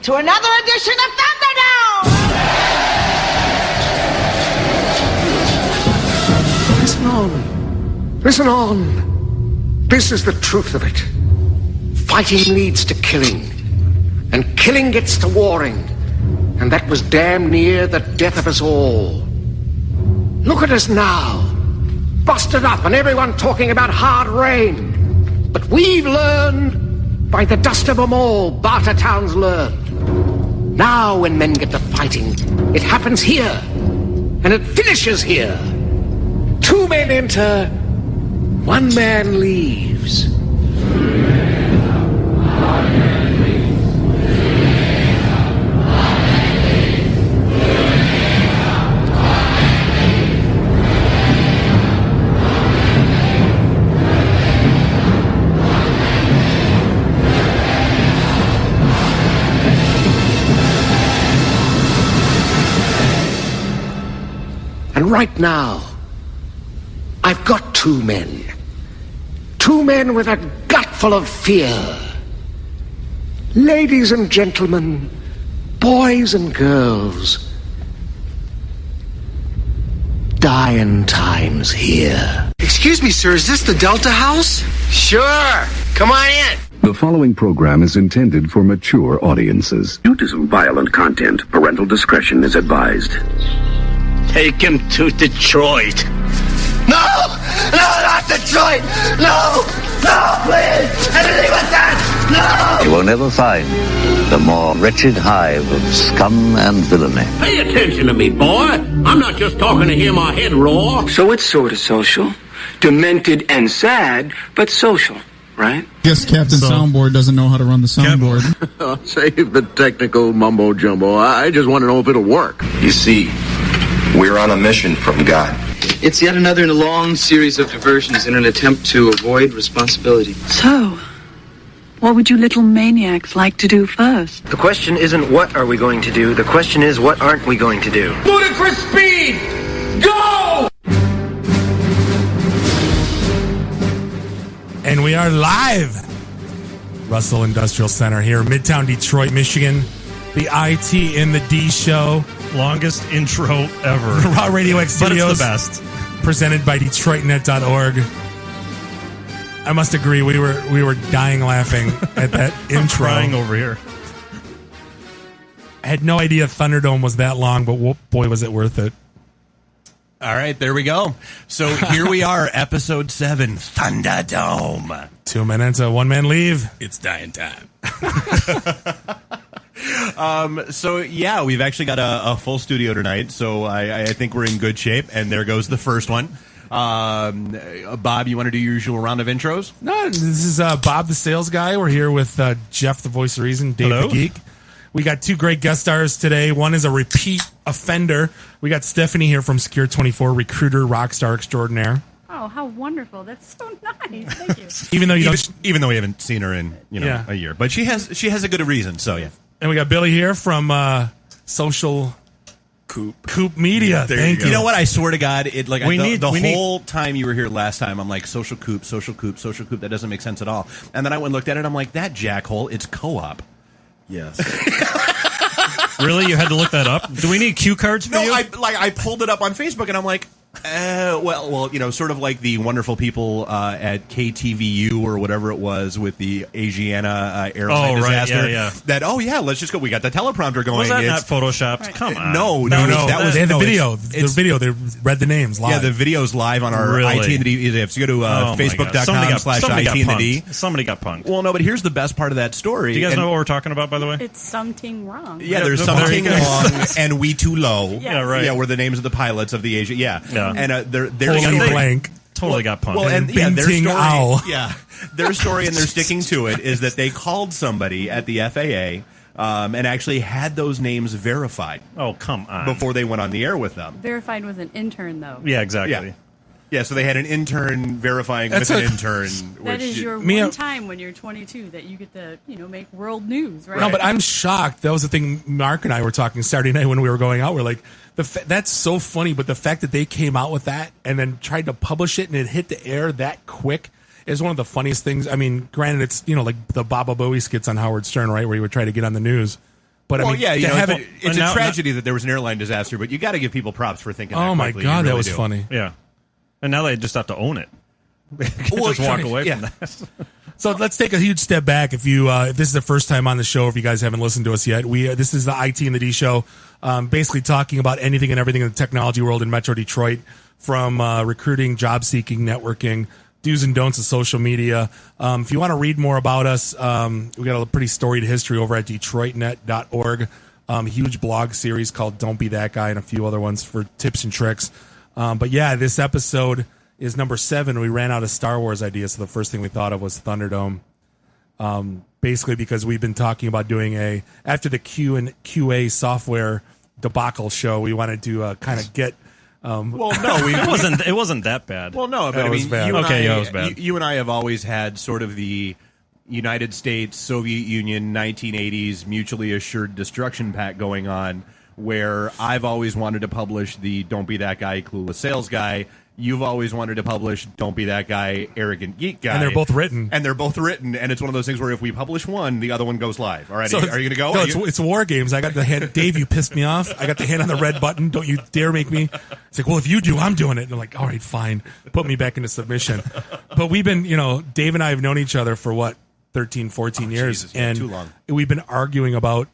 to another edition of Thunderdome! Listen on. Listen on. This is the truth of it. Fighting leads to killing. And killing gets to warring. And that was damn near the death of us all. Look at us now. Busted up and everyone talking about hard rain. But we've learned, by the dust of them all, Bartertown's learned. Now when men get to fighting, it happens here. And it finishes here. 2 men enter, 1 man leaves. And right now, I've got 2 men. 2 men with a gut full of fear. Ladies and gentlemen, boys and girls, dying times here. Excuse me, sir, is this the Delta House? Sure. Come on in. The following program is intended for mature audiences. Due to some violent content, parental discretion is advised. Take him to Detroit. No! No, not Detroit! No! No, please! Anything but that! No! You will never find the more wretched hive of scum and villainy. Pay attention to me, boy. I'm not just talking to hear my head roar. So it's sort of social. Demented and sad, but social, right? Guess Captain Soundboard doesn't know how to run the soundboard. Save the technical mumbo-jumbo. I just want to know if it'll work. You see, we're on a mission from God. It's yet another in a long series of diversions in an attempt to avoid responsibility. So, what would you little maniacs like to do first? The question isn't what are we going to do, the question is what aren't we going to do. Ludicrous speed! Go! And we are live. Russell Industrial Center here, Midtown Detroit, Michigan. The IT in the D show. Longest intro ever. Raw Radio X Studios. But it's the best. Presented by DetroitNet.org. I must agree, we were dying laughing at that intro. Crying over here. I had no idea Thunderdome was that long, but boy, was it worth it. All right, there we go. So here we are, episode 7, Thunderdome. 2 minutes, a 1 man leave. It's dying time. So yeah, we've actually got a full studio tonight, so I think we're in good shape. And there goes the first one. Bob, you want to do your usual round of intros? No, this is Bob the sales guy. We're here with Jeff the voice of reason, Dave Hello. the geek. We got 2 great guest stars today. One is a repeat offender. We got Stephanie here from Secure-24, recruiter, rock star extraordinaire. Oh, how wonderful! That's so nice. Thank you. Even though we haven't seen her in a year, but she has a good reason. So yeah. And we got Billy here from Social Coop Media. Thank you. You know what? I swear to God, the whole need time you were here last time, I'm like, Social Coop. That doesn't make sense at all. And then I went and looked at it. I'm like, that jackhole. It's co-op. Yes. Really? You had to look that up? Do we need cue cards for you? I pulled it up on Facebook and I'm like, well, sort of like the wonderful people at KTVU or whatever it was with the Asiana airline disaster. Yeah. That let's just go. We got the teleprompter going. Was that not photoshopped? Right. Come on. No. That was the video. The video. They read the names live. Yeah, the video's live on our IT in the D. If you go to Facebook.com/IT in the D. Somebody got punked. Well, no, but here's the best part of that story. Do you guys know what we're talking about, by the way? It's something wrong. Yeah, there's something wrong and we too low. Yeah, right. Yeah, were the names of the pilots of the Asia. Yeah. And they're blank. Totally got punked. Well, and their story, and they're sticking to it, is that they called somebody at the FAA and actually had those names verified. Oh, come on. Before they went on the air with them. Verified with an intern, though. Yeah, exactly. Yeah, so they had an intern verifying with an intern. That is your one time when you're 22 that you get to, make world news, right? No, but I'm shocked. That was the thing Mark and I were talking Saturday night when we were going out. We're like, that's so funny, but the fact that they came out with that and then tried to publish it and it hit the air that quick is one of the funniest things. I mean, granted, it's, like the Baba Bowie skits on Howard Stern, right, where he would try to get on the news. But well, I mean, yeah, to have it, it's a tragedy that there was an airline disaster, but you got to give people props for thinking. Oh my God, that was funny. Yeah, and now they just have to own it. They can't Well, just walk away from that. So let's take a huge step back. If this is the first time on the show, if you guys haven't listened to us yet, this is the IT and the D show, basically talking about anything and everything in the technology world in Metro Detroit, from recruiting, job seeking, networking, do's and don'ts of social media. If you want to read more about us, we got a pretty storied history over at DetroitNet.org. Huge blog series called "Don't Be That Guy" and a few other ones for tips and tricks. But yeah, this episode is number 7. We ran out of Star Wars ideas, so the first thing we thought of was Thunderdome. Basically because we've been talking about doing after the Q and QA software debacle show, we wanted to kind of get. Well, no, it wasn't that bad. Well, no, but it was bad. it was bad. You and I have always had sort of the United States, Soviet Union, 1980s mutually assured destruction pact going on, where I've always wanted to publish the "Don't Be That Guy, Clueless Sales Guy." You've always wanted to publish "Don't Be That Guy, Arrogant Geek Guy." And they're both written. And it's one of those things where if we publish one, the other one goes live. All right, So are you going to go? No, it's war games. I got the hand. Dave, you pissed me off. I got the hand on the red button. Don't you dare make me. It's like, well, if you do, I'm doing it. And I'm like, all right, fine. Put me back into submission. But we've been, Dave and I have known each other for 13, 14 years. Jesus, yeah, and too long. We've been arguing about,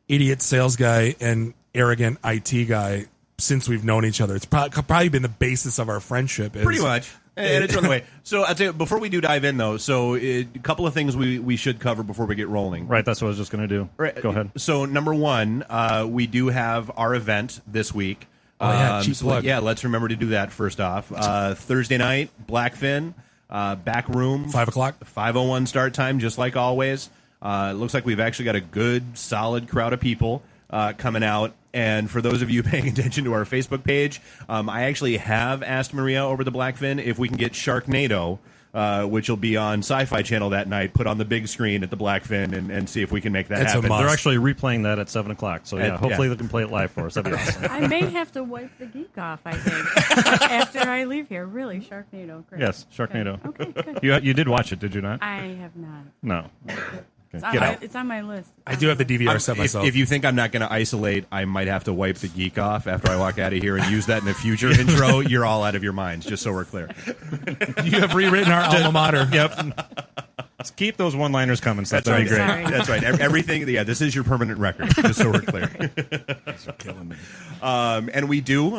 idiot sales guy and arrogant IT guy since we've known each other. It's probably been the basis of our friendship. Pretty much. And it's on the way. So I'd say before we do dive in, though, a couple of things we should cover before we get rolling. Right, that's what I was just going to do. Right. Go ahead. So number 1, we do have our event this week. Oh, yeah, cheap plug. Yeah, let's remember to do that first off. Thursday night, Blackfin, back room. 5 o'clock. 5:01 start time, just like always. It looks like we've actually got a good, solid crowd of people coming out. And for those of you paying attention to our Facebook page, I actually have asked Maria over the Blackfin if we can get Sharknado, which will be on Sci-Fi Channel that night, put on the big screen at the Blackfin and see if we can make that happen. They're actually replaying that at 7 o'clock. So, hopefully they can play it live for us. That'd be awesome. I may have to wipe the geek off, I think, after I leave here. Really, Sharknado. Great. Yes, Sharknado. Okay, good. You did watch it, did you not? I have not. No. It's on my list. I do have the DVR set myself. If you think I'm not going to isolate, I might have to wipe the geek off after I walk out of here and use that in a future intro. You're all out of your minds, just so we're clear. You have rewritten our alma mater. Yep. Let's keep those one-liners coming. That's That'd right. be great. Sorry. That's right. Everything. Yeah, this is your permanent record, just so we're clear. These are killing me. And we do.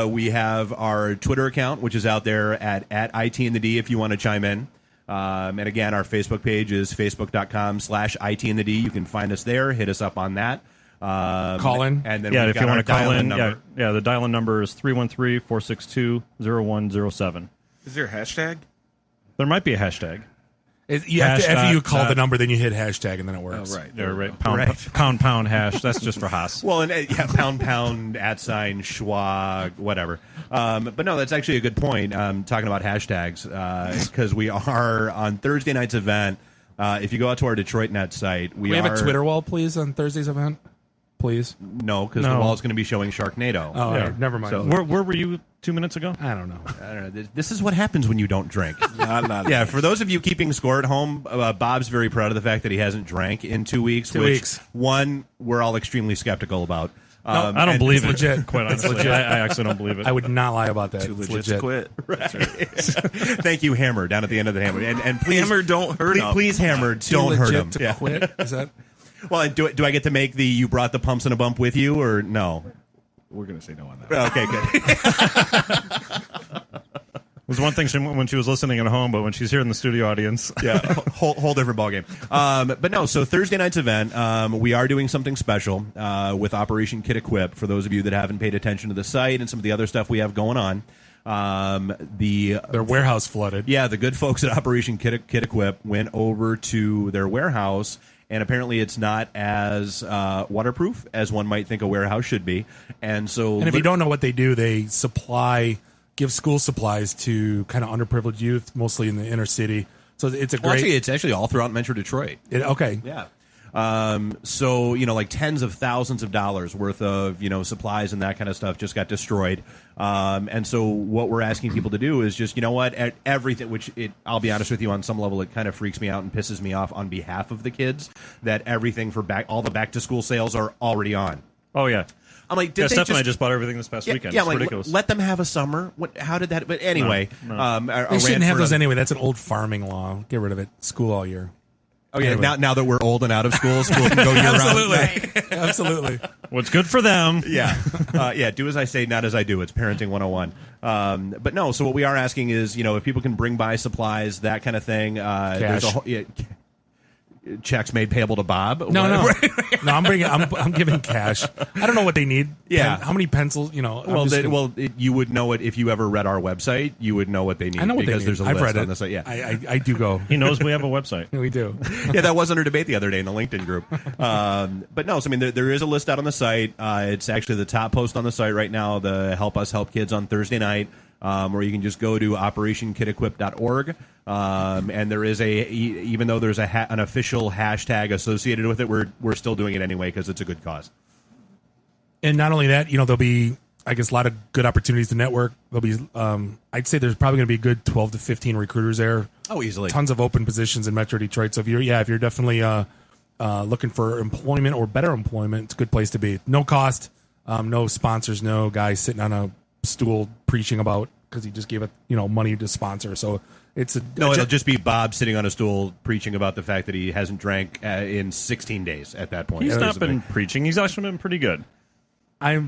We have our Twitter account, which is out there at IT and the D if you want to chime in. And again, our Facebook page is facebook.com/IT and the D. You can find us there. Hit us up on that. Call in. And then Yeah, we've if you got our want to call dial-in in, number. yeah, the dial-in number is 313-462-0107. Is there a hashtag? There might be a hashtag. After you call the number, then you hit hashtag, and then it works. Oh, right. Yeah, right. Pound hash. That's just for Haas. Well, and pound @ whatever. But no, that's actually a good point. Talking about hashtags because we are on Thursday night's event. If you go out to our Detroit Net site, we have a Twitter wall, please, on Thursday's event. Please. No, because the wall's going to be showing Sharknado. Oh, yeah. Right, never mind. So, where were you 2 minutes ago? I don't know. This is what happens when you don't drink. Yeah, for those of you keeping score at home, Bob's very proud of the fact that he hasn't drank in 2 weeks. 2 weeks. One, we're all extremely skeptical about. No, I don't believe it. Legit. Quite honestly, legit. I actually don't believe it. I would not lie about that. Too It's legit to quit. Right. Thank you, Hammer, down at the end of the Hammer. And please, Hammer, don't hurt him. Please, Hammer, don't hurt him. To quit? Is that? Well, and do I get to make the "you brought the pumps and a bump with you" or no? We're going to say no on that. Okay, good. It was one thing when she was listening at home, but when she's here in the studio audience, yeah, whole different ballgame. But no, so Thursday night's event, we are doing something special with Operation Kid Equip. For those of you that haven't paid attention to the site and some of the other stuff we have going on, their warehouse flooded. Yeah, the good folks at Operation Kid Equip went over to their warehouse. And apparently it's not as waterproof as one might think a warehouse should be. And so, and if you don't know what they do, they give school supplies to kind of underprivileged youth, mostly in the inner city. So it's a great. Well, actually, it's actually all throughout Metro Detroit. Okay. Yeah. So, like tens of thousands of dollars worth of, supplies and that kind of stuff just got destroyed. And so what we're asking people to do is just, everything, which I'll be honest with you, on some level, it kind of freaks me out and pisses me off on behalf of the kids, that everything for all the back to school sales are already on. Oh, yeah. I'm like, Steph and I just bought everything this past weekend. Yeah, it's ridiculous. Let them have a summer. How did that? But anyway, No. They shouldn't have those anyway. That's an old farming law. Get rid of it. School all year. Oh yeah, anyway. Now that we're old and out of school can go year round. Absolutely. What's good for them? Yeah, do as I say, not as I do. It's parenting 101. But no, so what we are asking is, if people can bring by supplies, that kind of thing. Cash. There's checks made payable to Bob. No. I'm giving cash. I don't know what they need. Yeah. How many pencils? You would know it if you ever read our website. You would know what they need. I know what because they need. There's a I've list read on it. the site. Yeah, I do go. He knows we have a website. We do. Yeah, that was under debate the other day in the LinkedIn group. But no, so there is a list out on the site. It's actually the top post on the site right now. The Help Us Help Kids on Thursday night. Or you can just go to operationkidequip.org. And there is even though there's an official hashtag associated with it, we're still doing it anyway because it's a good cause. And not only that, there'll be, I guess, a lot of good opportunities to network. There'll be, I'd say there's probably going to be a good 12 to 15 recruiters there. Oh, easily. Tons of open positions in Metro Detroit. So if you're definitely looking for employment or better employment, it's a good place to be. No cost, no sponsors, no guy sitting on a stool preaching about because he just gave it money to sponsor. So it'll just be Bob sitting on a stool preaching about the fact that he hasn't drank in 16 days at that point. He's not been preaching. He's actually been pretty good. They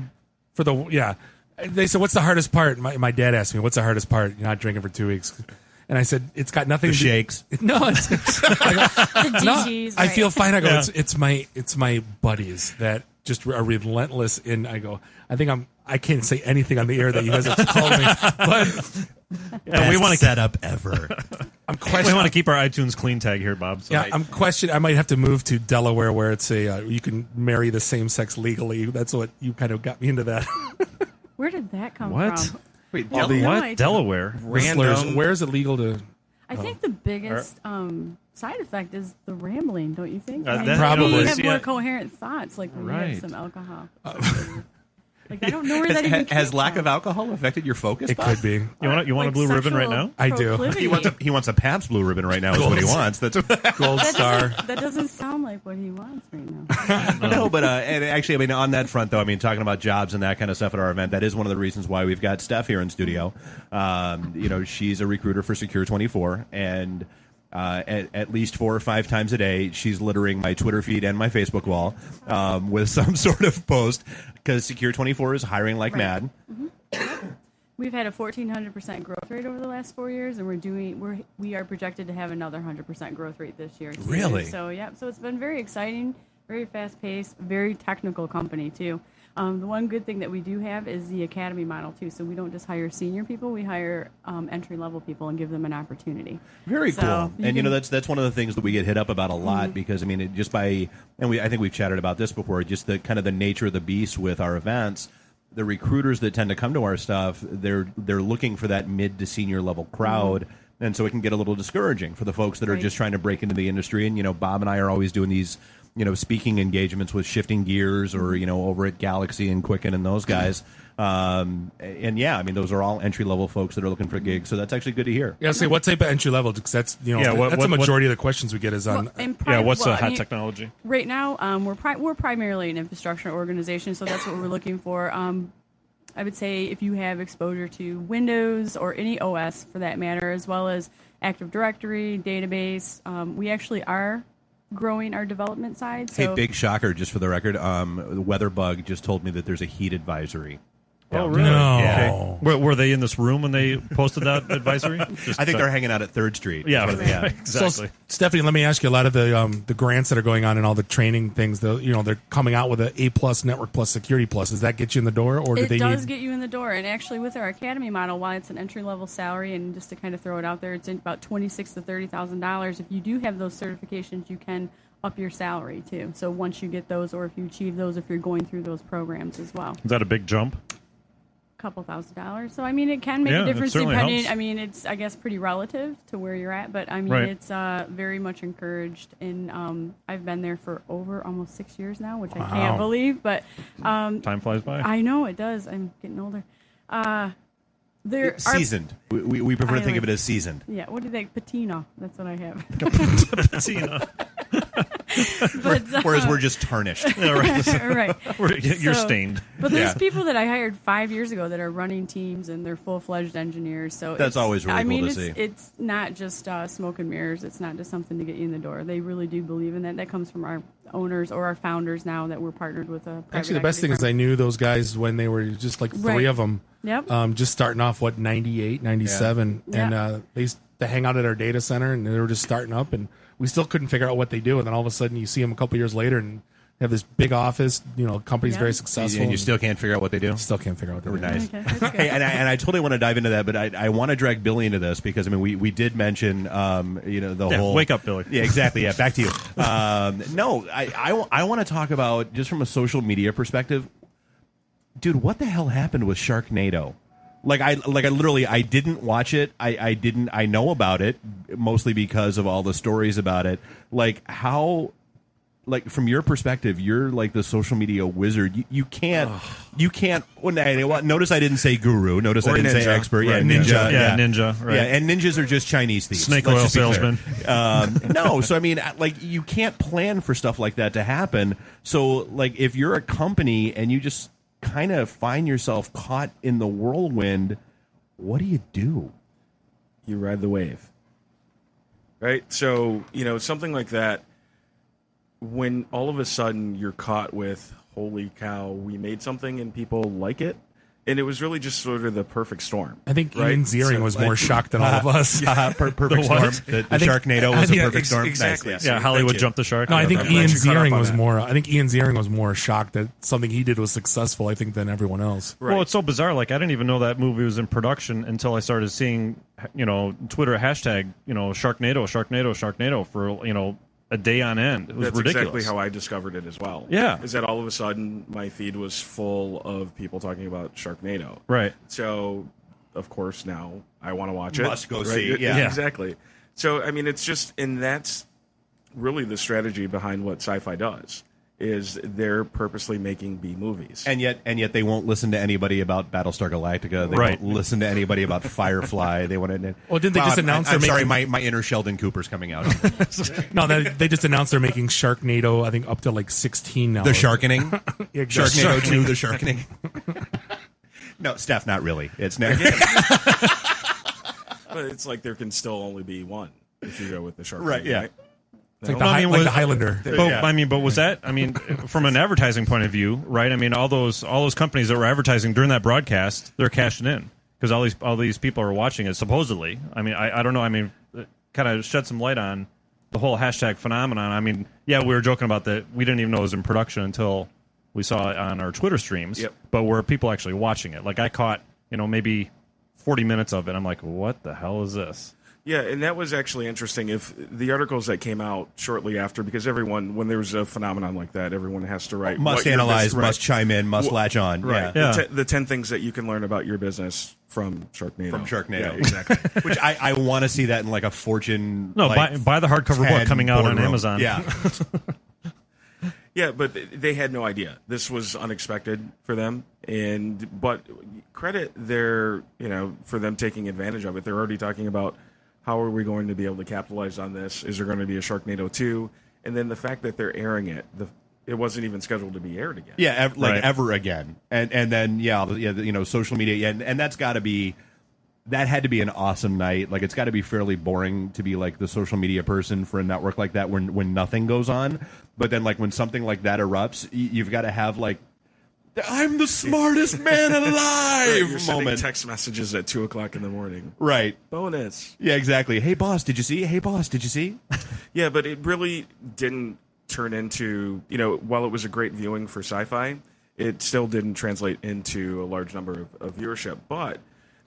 said, what's the hardest part? My dad asked me, what's the hardest part? You're not drinking for 2 weeks. And I said, it's got nothing the to shakes. No, it's the DGs, I right. feel fine. I go, it's my buddies that just are relentless. And I go, I can't say anything on the air that you guys have to call me. But we want to set up ever. We want to keep our iTunes clean tag here, Bob. So. Yeah, I'm questioning. I might have to move to Delaware, where it's you can marry the same sex legally. That's what you kind of got me into that. Where did that come what? from? Wait, what? Delaware? Random. Where is it legal to? I think the biggest side effect is the rambling. Don't you think? Probably. You have more coherent thoughts, like when you have some alcohol. Like I don't know where that even came has lack from. of alcohol affected your focus? It Bob? could be. You want a blue ribbon right now? I do. He wants a Pabst blue ribbon right now. Is what he wants. That's Gold Star. That doesn't sound like what he wants right now. No, but and actually, on that front though, talking about jobs and that kind of stuff at our event, that is one of the reasons why we've got Steph here in studio. She's a recruiter for Secure-24, and at least 4 or 5 times a day, she's littering my Twitter feed and my Facebook wall with some sort of post because Secure-24 is hiring like mad. Mm-hmm. We've had a 1,400% growth rate over the last 4 years, and we are projected to have another 100% growth rate this year. Too. Really? So it's been very exciting, very fast paced, very technical company too. The one good thing that we do have is the academy model too. So we don't just hire senior people; we hire entry level people and give them an opportunity. Very cool. And that's one of the things that we get hit up about a lot because I think we've chatted about this before. Just the kind of the nature of the beast with our events. The recruiters that tend to come to our stuff, they're looking for that mid to senior level crowd. And so it can get a little discouraging for the folks that are just trying to break into the industry. And, Bob and I are always doing these, speaking engagements with Shifting Gears or, over at Galaxy and Quicken and those guys. Those are all entry-level folks that are looking for gigs. So that's actually good to hear. Yeah, say what type of entry-level? Because that's, that's the majority of the questions we get is on. What's the hot technology? Right now, we're primarily an infrastructure organization, so that's what we're looking for. I would say if you have exposure to Windows or any OS for that matter, as well as Active Directory, database, we actually are growing our development side. So. Hey, big shocker, just for the record, the Weatherbug just told me that there's a heat advisory. Oh, really? No. Okay. Were they in this room when they posted that advisory? I think they're hanging out at 3rd Street. Yeah, exactly. So, Stephanie, let me ask you, a lot of the grants that are going on and all the training things, they're coming out with an A+, Network Plus, Security Plus. Does that get you in the door? Or it does get you in the door. And actually, with our academy model, while it's an entry-level salary, and just to kind of throw it out there, it's about $26,000 to $30,000. If you do have those certifications, you can up your salary, too. So once you get those, or if you achieve those, if you're going through those programs as well. Is that a big jump? couple $1,000s. So I mean, it can make Yeah, a it difference certainly depending. helps. I mean, it's I guess pretty relative to where you're at, but I mean, Right. it's very much encouraged. And I've been there for over almost 6 years now, which I Wow. can't believe. But Time flies by. I know it does. I'm getting older. There are Seasoned. We prefer to I think of like- it as seasoned. Yeah, what do they? Patina. That's what I have. Patina. But, Whereas we're just tarnished. Yeah, right. Right. You're So- stained. But there's Yeah. people that I hired 5 years ago that are running teams and they're full-fledged engineers. So That's it's- always really I mean, cool to see. it's not just smoke and mirrors. It's not just something to get you in the door. They really do believe in that. That comes from our owners or our founders now that we're partnered with a private Actually, the best thing equity is I knew those guys when they were just like three Right. of them. Yep. Just starting off, 98, 97. Yeah. And they used to hang out at our data center and they were just starting up and we still couldn't figure out what they do. And then all of a sudden you see them a couple years later and they have this big office, company's Yeah. very successful. And you still can't figure out what they do? Still can't figure out what they do. Nice. Okay, that's good. Hey, and I totally want to dive into that, but I want to drag Billy into this because I mean we did mention the whole wake up, Billy. Yeah, exactly. Yeah, back to you. No, I want to talk about just from a social media perspective, dude. What the hell happened with Sharknado? I literally I didn't watch it. I know about it mostly because of all the stories about it. How. From your perspective, you're like the social media wizard. You can't. Well, notice I didn't say guru. Notice Or I didn't say ninja. expert. Right, Yeah, ninja. Yeah, ninja, right. Yeah, and ninjas are just Chinese thieves. Snake Let's oil just be clear. salesman. No, so I mean, you can't plan for stuff like that to happen. So, if you're a company and you just kind of find yourself caught in the whirlwind, what do you do? You ride the wave. Right? So, something like that, when all of a sudden you're caught with, holy cow, we made something and people like it. And it was really just sort of the perfect storm. I think right? Ian Ziering was more shocked than all of us. Perfect The storm. what? The I think- Sharknado I was a think- perfect storm. exactly. Nice. Yeah, Hollywood jumped the shark. No, I think I'm glad Ian you caught up Ziering on was that. more. I think Ian Ziering was more shocked that something he did was successful. I think than everyone else. Right. Well, it's so bizarre. I didn't even know that movie was in production until I started seeing, Twitter hashtag, Sharknado for, a day on end. It was That's ridiculous. exactly how I discovered it as well. Yeah. Is that all of a sudden my feed was full of people talking about Sharknado. Right. So, of course, now I want to watch it. Must go Right? see, yeah. Exactly. So, I mean, it's just, and that's really the strategy behind what sci-fi does, is they're purposely making B movies. And yet they won't listen to anybody about Battlestar Galactica. They Right. won't listen to anybody about Firefly. They want to. Well, didn't they just announce I'm they're sorry, making- my inner Sheldon Cooper's coming out. No, they just announced they're making Sharknado. I think up to 16 now. The Sharkening, Yeah, Sharknado 2, the Sharkening. No, Steph, not really. It's never. But it's like there can still only be one if you go with the Shark. Right, yeah. It's like, No? the, I mean, like was- the Highlander. But was that? From an advertising point of view, right? I mean, all those companies that were advertising during that broadcast, they're cashing in because all these people are watching it. Supposedly, I mean, I don't know. I mean, it kind of shed some light on the whole hashtag phenomenon. I mean, yeah, we were joking about that. We didn't even know it was in production until we saw it on our Twitter streams. Yep. But were people actually watching it? I caught maybe 40 minutes of it. I'm like, what the hell is this? Yeah, and that was actually interesting. If the articles that came out shortly after, because everyone, when there's a phenomenon like that, everyone has to write. Must what your analyze, business- must chime in, must latch on. Right. Yeah. The 10 things that you can learn about your business from Sharknado. From Sharknado. Yeah, exactly. Which I want to see that in a Fortune. No, buy the hardcover book 10 coming out on boardroom. Amazon. Yeah. Yeah, but they had no idea. This was unexpected for them, but credit their, for them taking advantage of it. They're already talking about how are we going to be able to capitalize on this? Is there going to be a Sharknado 2? And then the fact that they're airing it, it wasn't even scheduled to be aired again. Yeah, ever again. And then social media, and that's got to be. That had to be an awesome night. It's got to be fairly boring to be the social media person for a network like that when nothing goes on. But then when something like that erupts, you've got to have I'm the smartest man alive You're sending moment. text messages at 2:00 in the morning. Right. Bonus. Yeah, exactly. Hey boss, did you see? Hey boss, did you see? Yeah, but it really didn't turn into, while it was a great viewing for sci-fi, it still didn't translate into a large number of viewership. But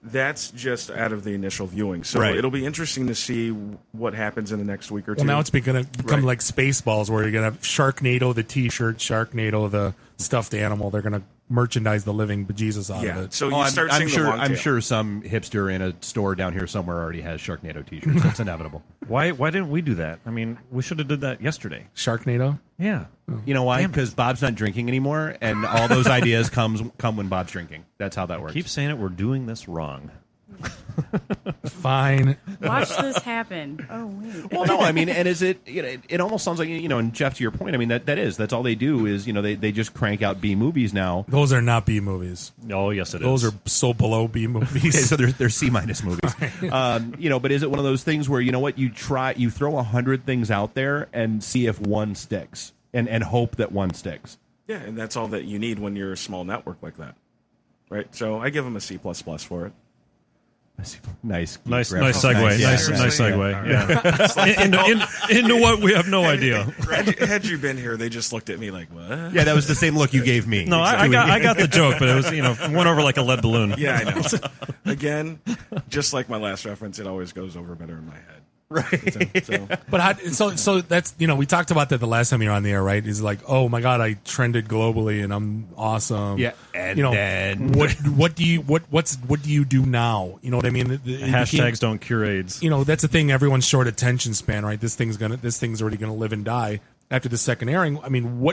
that's just out of the initial viewing. So Right. it'll be interesting to see what happens in the next week or two. Well, now it's going to become Right. like Spaceballs, where you're going to have Sharknado the T-shirt, Sharknado the stuffed animal. They're going to merchandise the living bejesus out of it. So you start seeing the long I'm tail. sure some hipster in a store down here somewhere already has Sharknado T-shirts. That's inevitable. Why didn't we do that? I mean, we should have did that yesterday. Sharknado? Yeah. You know why? Because Bob's not drinking anymore, and all those ideas come when Bob's drinking. That's how that works. Keep saying it. We're doing this wrong. Fine. Watch this happen. Oh wait. Well, no, I mean, and is it? It almost sounds like, and Jeff, to your point, I mean, that's all they do is they just crank out B movies now. Those are not B movies. Oh yes, it is. Those are so below B movies. Okay, so they're C- movies. But is it one of those things where you throw 100 things out there and see if one sticks, and hope that one sticks. Yeah, and that's all that you need when you're a small network like that, right? So I give them a C++ for it. Nice segue. Nice segue. Yeah. into what we have no idea. Had you been here, they just looked at me like, what? Yeah, that was the same look you gave me. No, Exactly. I got the joke, but it was went over like a lead balloon. Yeah, I know. Again, just like my last reference, it always goes over better in my head. Right. So that's we talked about that the last time you were on the air, right? Is like, oh my god, I trended globally and I'm awesome. Yeah, and then what do you do now? You know what I mean? Hashtags don't cure AIDS. That's the thing. Everyone's short attention span, right? This thing's already gonna live and die after the second airing. I mean,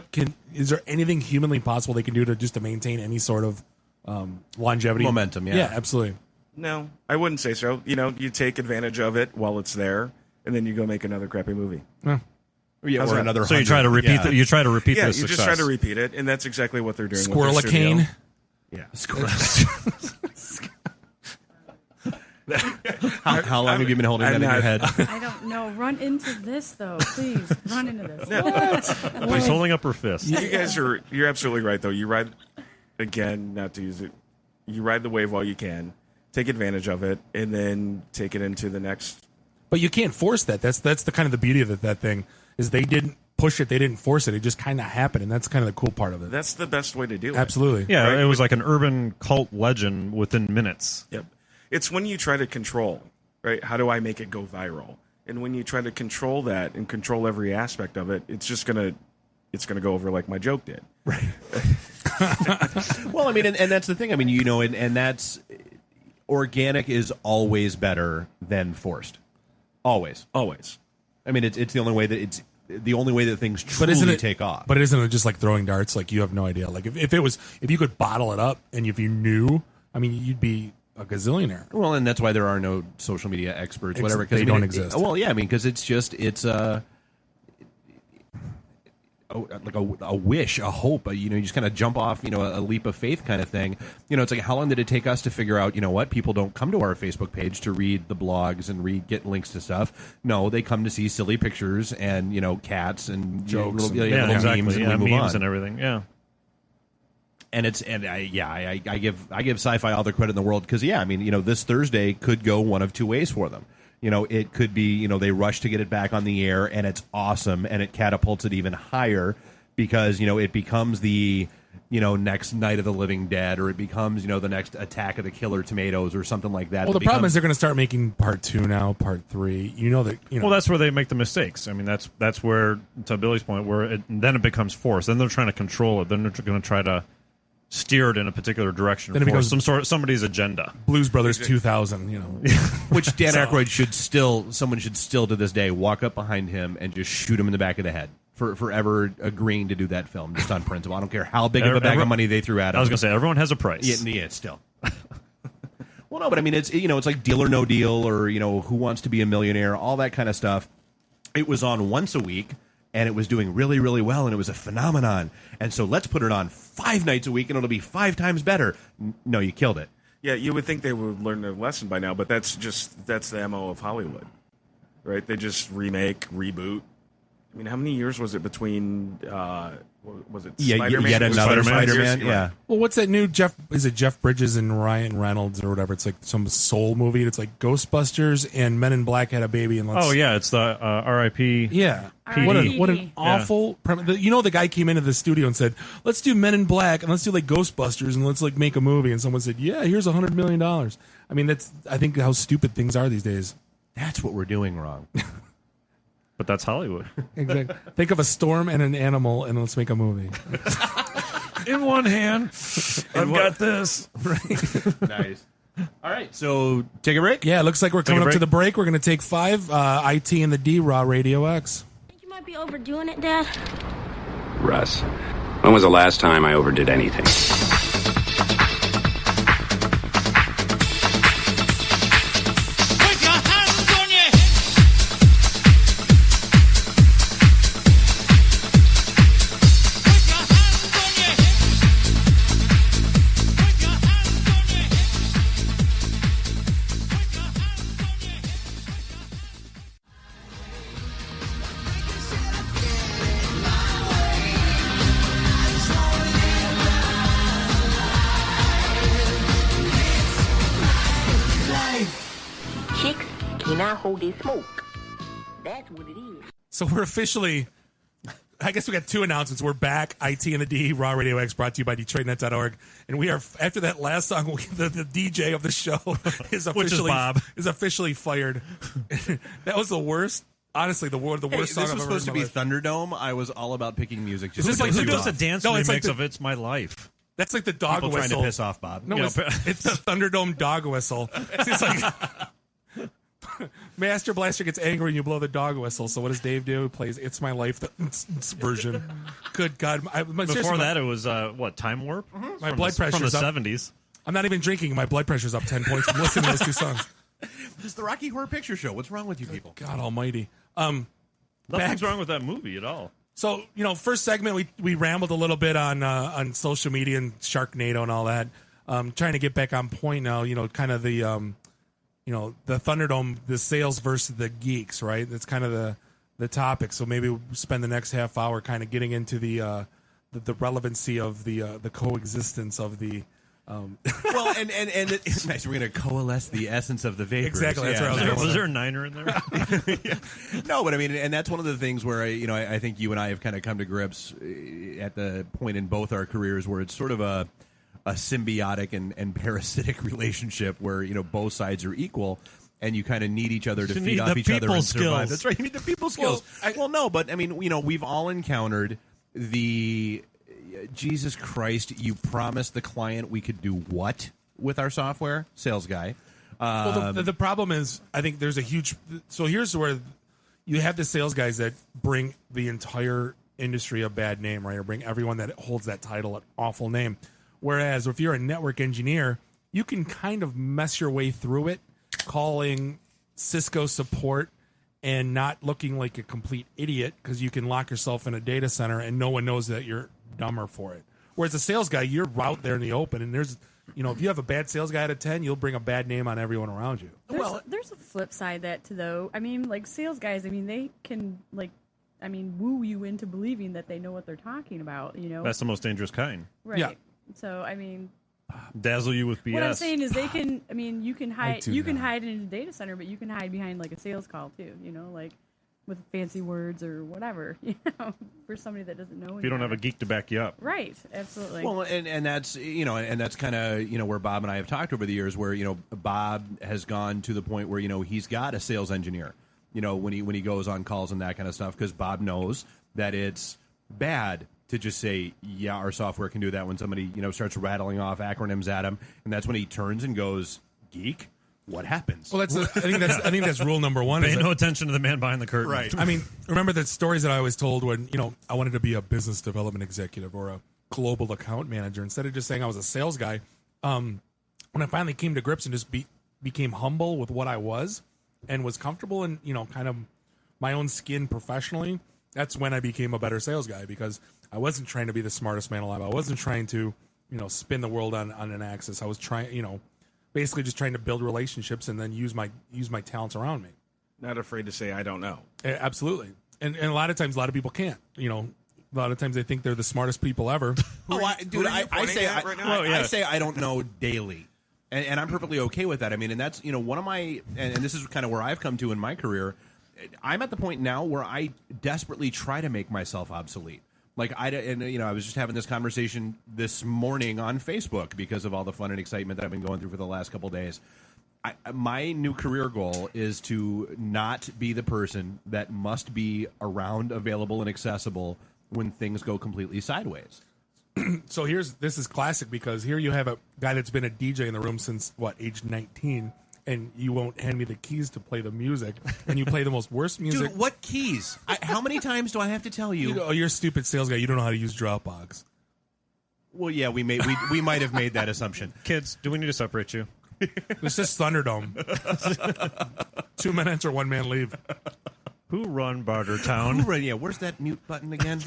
is there anything humanly possible they can do to maintain any sort of longevity, momentum? Yeah, absolutely. No, I wouldn't say so. You take advantage of it while it's there, and then you go make another crappy movie. Yeah, or another. So you try to repeat. Yeah. You try to repeat. Yeah, the you success. just try to repeat it, and that's exactly what they're doing. Squirrel-a-cane. Yeah, How long have you been holding that in your head? I don't know. Run into this though, please. Run into this. She's holding up her fist. You guys you're absolutely right though. You ride not to use it. You ride the wave while you can. Take advantage of it, and then take it into the next. But you can't force that. That's the kind of the beauty of that thing is they didn't push it, they didn't force it. It just kind of happened, and that's kind of the cool part of it. That's the best way to do it. Absolutely. Yeah, Right? it was like an urban cult legend within minutes. Yep. It's when you try to control, right? How do I make it go viral? And when you try to control that and control every aspect of it, it's gonna go over like my joke did. Right. Well, I mean, and that's the thing. I mean, and that's. Organic is always better than forced. Always. I mean, it's the only way that things truly take off. But isn't it just like throwing darts? Like you have no idea. Like if you could bottle it up and if you knew, I mean, you'd be a gazillionaire. Well, and that's why there are no social media experts, whatever. They don't exist. Well, yeah, I mean, because it's like a wish, a hope, you just kind of jump off, a leap of faith kind of thing. It's like, how long did it take us to figure out, what, people don't come to our Facebook page to read the blogs and get links to stuff. No, they come to see silly pictures and, cats and jokes, little exactly. memes, and we move memes on. and everything. Yeah. And I give sci-fi all the credit in the world because I mean, this Thursday could go one of two ways for them. It could be, they rush to get it back on the air and it's awesome and it catapults it even higher because, it becomes the, next Night of the Living Dead or it becomes, the next Attack of the Killer Tomatoes or something like that. Well, the problem is they're going to start making part 2 now, part 3. Well, that's where they make the mistakes. I mean, that's where, to Billy's point, then it becomes forced. Then they're trying to control it. Then they're going to try to steer it in a particular direction. Then it becomes somebody's agenda. Blues Brothers 2000, Which Dan Aykroyd someone should still to this day walk up behind him and just shoot him in the back of the head for ever agreeing to do that film just on principle. I don't care how big of a bag of money they threw at him. I was going to say, everyone has a price. Yeah, still. Well, no, but I mean, it's like Deal or No Deal or, Who Wants to Be a Millionaire, all that kind of stuff. It was on once a week. And it was doing really, really well, and it was a phenomenon. And so let's put it on 5 nights a week, and it'll be 5 times better. No, you killed it. Yeah, you would think they would learn their lesson by now, but that's the MO of Hollywood, right? They just remake, reboot. I mean, how many years was it between? Was it Spider-Man? Yet another Spider-Man. Yeah. Well, what's that new Jeff? Is it Jeff Bridges and Ryan Reynolds or whatever? It's like some soul movie. It's like Ghostbusters and Men in Black had a baby. And it's the R.I.P. Yeah. PD. What an awful premise. The guy came into the studio and said, let's do Men in Black and let's do like Ghostbusters and let's like make a movie. And someone said, yeah, here's $100 million. I mean, I think how stupid things are these days. That's what we're doing wrong. But that's Hollywood. Exactly. Think of a storm and an animal and let's make a movie. In one hand, I've got this. Nice. All right, so take a break. Yeah, it looks like we're coming up to the break. We're going to take 5. IT and the D, Raw Radio X. You might be overdoing it, Dad. Russ, when was the last time I overdid anything? Chicks cannot hold their smoke. That's what it is. So we're officially, I guess we got 2 announcements. We're back. IT and the D, Raw Radio X, brought to you by DetroitNet.org. And we are, after that last song, the DJ of the show is officially, Which is Bob. is officially fired. That was the worst. Honestly, the worst song This I've was ever supposed to heard in be my life. Thunderdome. I was all about picking music. Just Is this like Who the does a dance No, it's remix like the- of It's My Life? That's like the dog People whistle. trying to piss off Bob. No, Yeah, it's the Thunderdome dog whistle. It's like Master Blaster gets angry and you blow the dog whistle. So what does Dave do? He plays "It's My Life" the version. Good God! Before that, it was what, Time Warp? My From blood the, pressure's from the up. 70s. I'm not even drinking. My blood pressure's up 10 points from listening to those 2 songs. It's the Rocky Horror Picture Show. What's wrong with you people? God Almighty. Nothing's wrong with that movie at all. So, first segment, we rambled a little bit on social media and Sharknado and all that. Trying to get back on point now, kind of the, the Thunderdome, the sales versus the geeks, right? That's kind of the topic. So maybe we'll spend the next half hour kind of getting into the relevancy of the coexistence of the... Well, and it's nice. We're going to coalesce the essence of the vapors. Exactly. That's where I was going. Was there a niner in there? Yeah. No, but I mean, and that's one of the things where I think you and I have kind of come to grips at the point in both our careers where it's sort of a symbiotic and parasitic relationship where both sides are equal. And you kind of need each other to feed off each other and survive. That's right. You need the people skills. Well, no, but I mean, we've all encountered the Jesus Christ, you promised the client we could do what with our software? Sales guy. Well, the problem is, I think there's a huge... So here's where you have the sales guys that bring the entire industry a bad name, right? Or bring everyone that holds that title an awful name. Whereas if you're a network engineer, you can kind of mess your way through it, calling Cisco support and not looking like a complete idiot because you can lock yourself in a data center and no one knows that you're dumber for it. Whereas a sales guy, you're out there in the open, and there's, if you have a bad sales guy out of 10, you'll bring a bad name on everyone around you. There's a flip side that to though. I mean, like sales guys, they can woo you into believing that they know what they're talking about. That's the most dangerous kind. Right. Yeah. So I mean, dazzle you with BS. what I'm saying is they can. I mean, you can hide. You can hide in a data center, but you can hide behind like a sales call too. Like with fancy words or whatever. For somebody that doesn't know. If you don't have a geek to back you up. Right. Absolutely. Well, and that's and that's kind of where Bob and I have talked over the years, where Bob has gone to the point where he's got a sales engineer. When he goes on calls and that kind of stuff, because Bob knows that it's bad to just say, yeah, our software can do that when somebody starts rattling off acronyms at him, and that's when he turns and goes, geek. What happens? Well, I think that's rule number 1. Pay no attention to the man behind the curtain. Right. I mean, remember the stories that I always told when I wanted to be a business development executive or a global account manager instead of just saying I was a sales guy. When I finally came to grips and just became humble with what I was and was comfortable in kind of my own skin professionally, that's when I became a better sales guy, because I wasn't trying to be the smartest man alive. I wasn't trying to spin the world on an axis. I was trying basically just trying to build relationships and then use my talents around me. Not afraid to say I don't know. Absolutely. And a lot of times, a lot of people can't. A lot of times they think they're the smartest people ever. I say I don't know daily. And I'm perfectly okay with that. I mean, and that's, one of my, and this is kind of where I've come to in my career. I'm at the point now where I desperately try to make myself obsolete. Like I was just having this conversation this morning on Facebook because of all the fun and excitement that I've been going through for the last couple of days. My new career goal is to not be the person that must be around, available, and accessible when things go completely sideways. So this is classic because here you have a guy that's been a DJ in the room since age 19, and you won't hand me the keys to play the music, and you play the most worst music. Dude, what keys? How many times do I have to tell you? You're a stupid sales guy. You don't know how to use Dropbox. Well, yeah, we might have made that assumption. Kids, do we need to separate you? It's just Thunderdome. 2 minutes or one man leave. Who run Bartertown? Yeah, where's that mute button again?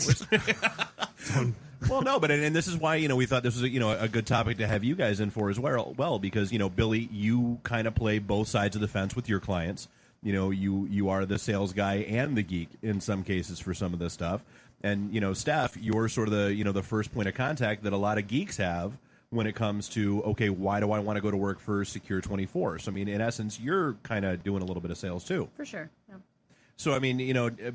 Well, no, but and this is why we thought this was a good topic to have you guys in for as well, because Billy, you kind of play both sides of the fence with your clients. You are the sales guy and the geek in some cases for some of this stuff, and Steph, you're sort of the first point of contact that a lot of geeks have when it comes to, okay, why do I want to go to work for Secure-24? So I mean, in essence, you're kind of doing a little bit of sales too. For sure. Yeah. So, I mean,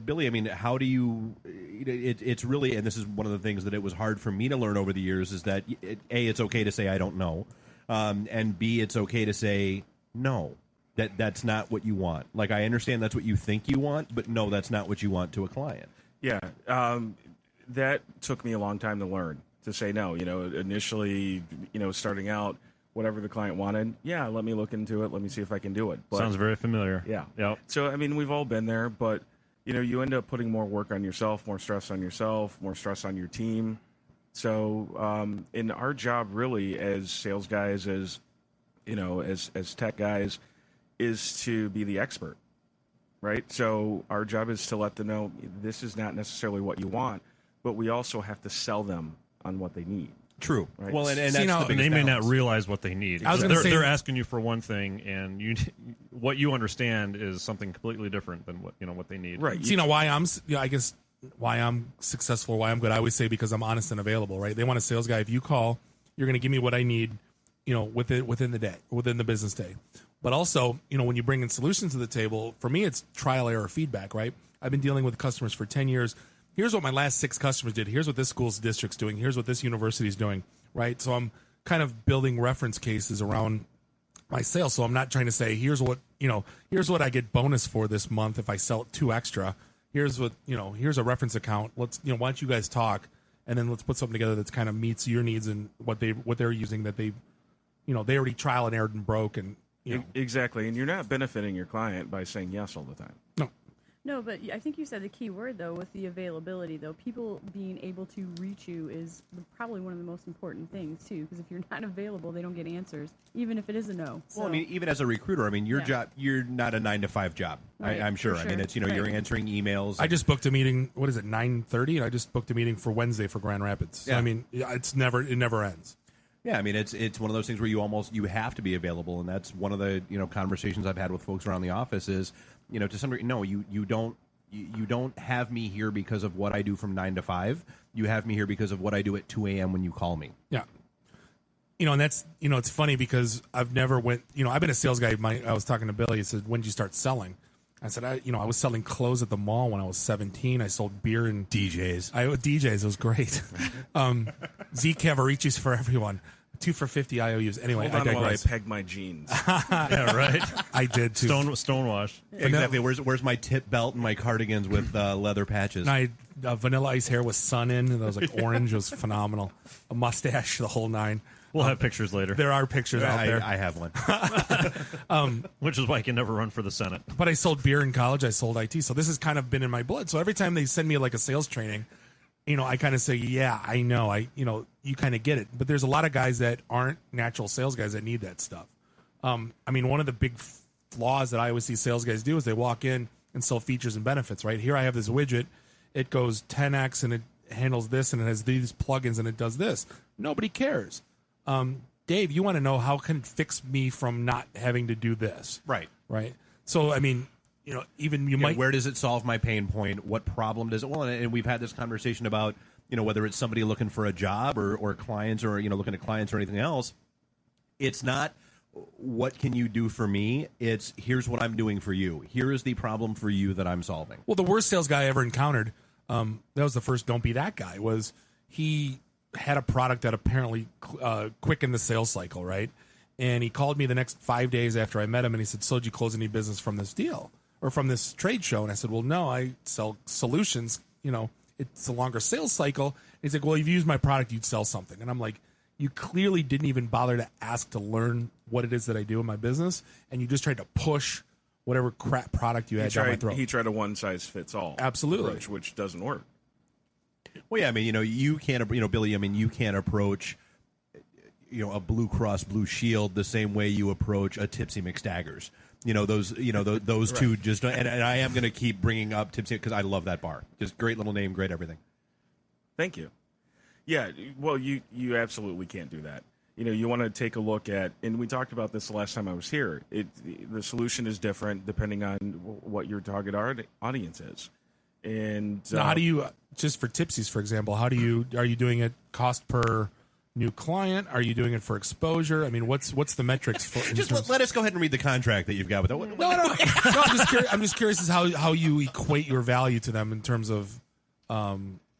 Billy, I mean, how do you, it's really, and this is one of the things that it was hard for me to learn over the years, is that, A, it's okay to say I don't know, and B, it's okay to say no, that's not what you want. Like, I understand that's what you think you want, but no, that's not what you want to a client. Yeah, that took me a long time to learn, to say no. Initially, starting out, whatever the client wanted, let me look into it. Let me see if I can do it. But, sounds very familiar. Yeah. Yep. So, I mean, we've all been there, but, you end up putting more work on yourself, more stress on yourself, more stress on your team. So, in our job, really, as sales guys, as tech guys, is to be the expert, right? So, our job is to let them know this is not necessarily what you want, but we also have to sell them on what they need. True. Right. Well, and that's the biggest they may balance. not realize what they need. They're asking you for one thing, and what you understand is something completely different than what they need. Right. So, why I'm successful, why I'm good. I always say because I'm honest and available. Right. They want a sales guy. If you call, you're going to give me what I need. Within the day, within the business day. But also, when you bring in solutions to the table, for me, it's trial, error, feedback. Right. I've been dealing with customers for 10 years. Here's what my last 6 customers did. Here's what this school's district's doing. Here's what this university's doing, right? So I'm kind of building reference cases around my sales. So I'm not trying to say, here's what I get bonus for this month if I sell 2 extra. Here's what, here's a reference account. Let's, why don't you guys talk, and then let's put something together that's kind of meets your needs and what they're using that they already trial and errored and broke and Exactly. And you're not benefiting your client by saying yes all the time. No, but I think you said the key word, though, with the availability, though. People being able to reach you is probably one of the most important things, too, because if you're not available, they don't get answers, even if it is a no. So. Well, I mean, even as a recruiter, I mean, your job, you're not a 9-to-5 job, right, I'm sure. Sure. I mean, it's, you're answering emails. I just booked a meeting, 9:30, and I just booked a meeting for Wednesday for Grand Rapids. So, I mean, it never ends. Yeah, I mean, it's one of those things where you have to be available, and that's one of the conversations I've had with folks around the office is, to some degree, no, you don't have me here because of what I do from 9 to 5. You have me here because of what I do at 2 a.m. when you call me. Yeah. And that's, it's funny because I've never I've been a sales guy. I was talking to Billy. He said, when did you start selling? I said, I was selling clothes at the mall when I was 17. I sold beer and DJs. DJs. It was great. Z Cavaricci's for everyone. 2 for $50 IOUs. Anyway, Hold on I while I digress. peg my jeans. Yeah, right. I did too. Stonewash. Exactly. Where's my tip belt and my cardigans with leather patches? And I had Vanilla Ice hair with sun in, and it was like orange. It was phenomenal. A mustache, the whole 9. We'll have pictures later. There are pictures out there. I have one. Which is why I can never run for the Senate. But I sold beer in college. I sold IT. So this has kind of been in my blood. So every time they send me like a sales training, I kind of say, yeah, I know. You kind of get it. But there's a lot of guys that aren't natural sales guys that need that stuff. One of the big flaws that I always see sales guys do is they walk in and sell features and benefits, right? Here I have this widget. It goes 10x and it handles this and it has these plugins and it does this. Nobody cares. Dave, you want to know how can it fix me from not having to do this? Right. Right. So, even you might. Where does it solve my pain point? What problem does it? Well, and we've had this conversation about, whether it's somebody looking for a job or clients or, looking at clients or anything else. It's not what can you do for me? It's here's what I'm doing for you. Here is the problem for you that I'm solving. Well, the worst sales guy I ever encountered, that was the first don't be that guy, was he had a product that apparently quickened the sales cycle, right? And he called me the next 5 days after I met him and he said, so did you close any business from this deal or from this trade show? And I said, well, no, I sell solutions. It's a longer sales cycle. He's like, well, if you use my product, you'd sell something. And I'm like, you clearly didn't even bother to ask to learn what it is that I do in my business, and you just tried to push whatever crap product you had down my throat. He tried a one-size-fits-all Absolutely. approach, which doesn't work. Well, yeah, I mean, you can't, Billy, I mean, you can't approach, a Blue Cross Blue Shield the same way you approach a Tipsy McStaggers. Those two just, and I am going to keep bringing up Tipsy because I love that bar. Just great little name, great everything. Thank you. Yeah, well, you absolutely can't do that. You want to take a look at, and we talked about this the last time I was here. The solution is different depending on what your target audience is. And now, how do you, just for Tipsies, for example, are you doing it cost per new client? Are you doing it for exposure? I mean, what's the metrics for? Just let us go ahead and read the contract that you've got with that. No. I'm just curious as how you equate your value to them in terms of,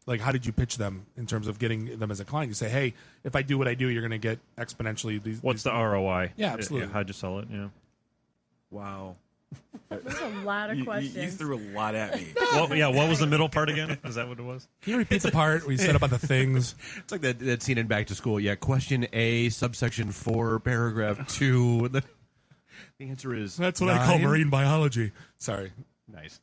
like, how did you pitch them in terms of getting them as a client? You say, hey, if I do what I do, you're going to get exponentially these. What's the ROI? Yeah, absolutely. How'd you sell it? Yeah. Wow. There's a lot of questions. You threw a lot at me. What was the middle part again? Is that what it was? Can you repeat the part where you said about the things? It's like that scene in Back to School. Yeah, question A, subsection 4, paragraph 2. The answer is That's what 9. I call marine biology. Sorry. Nice.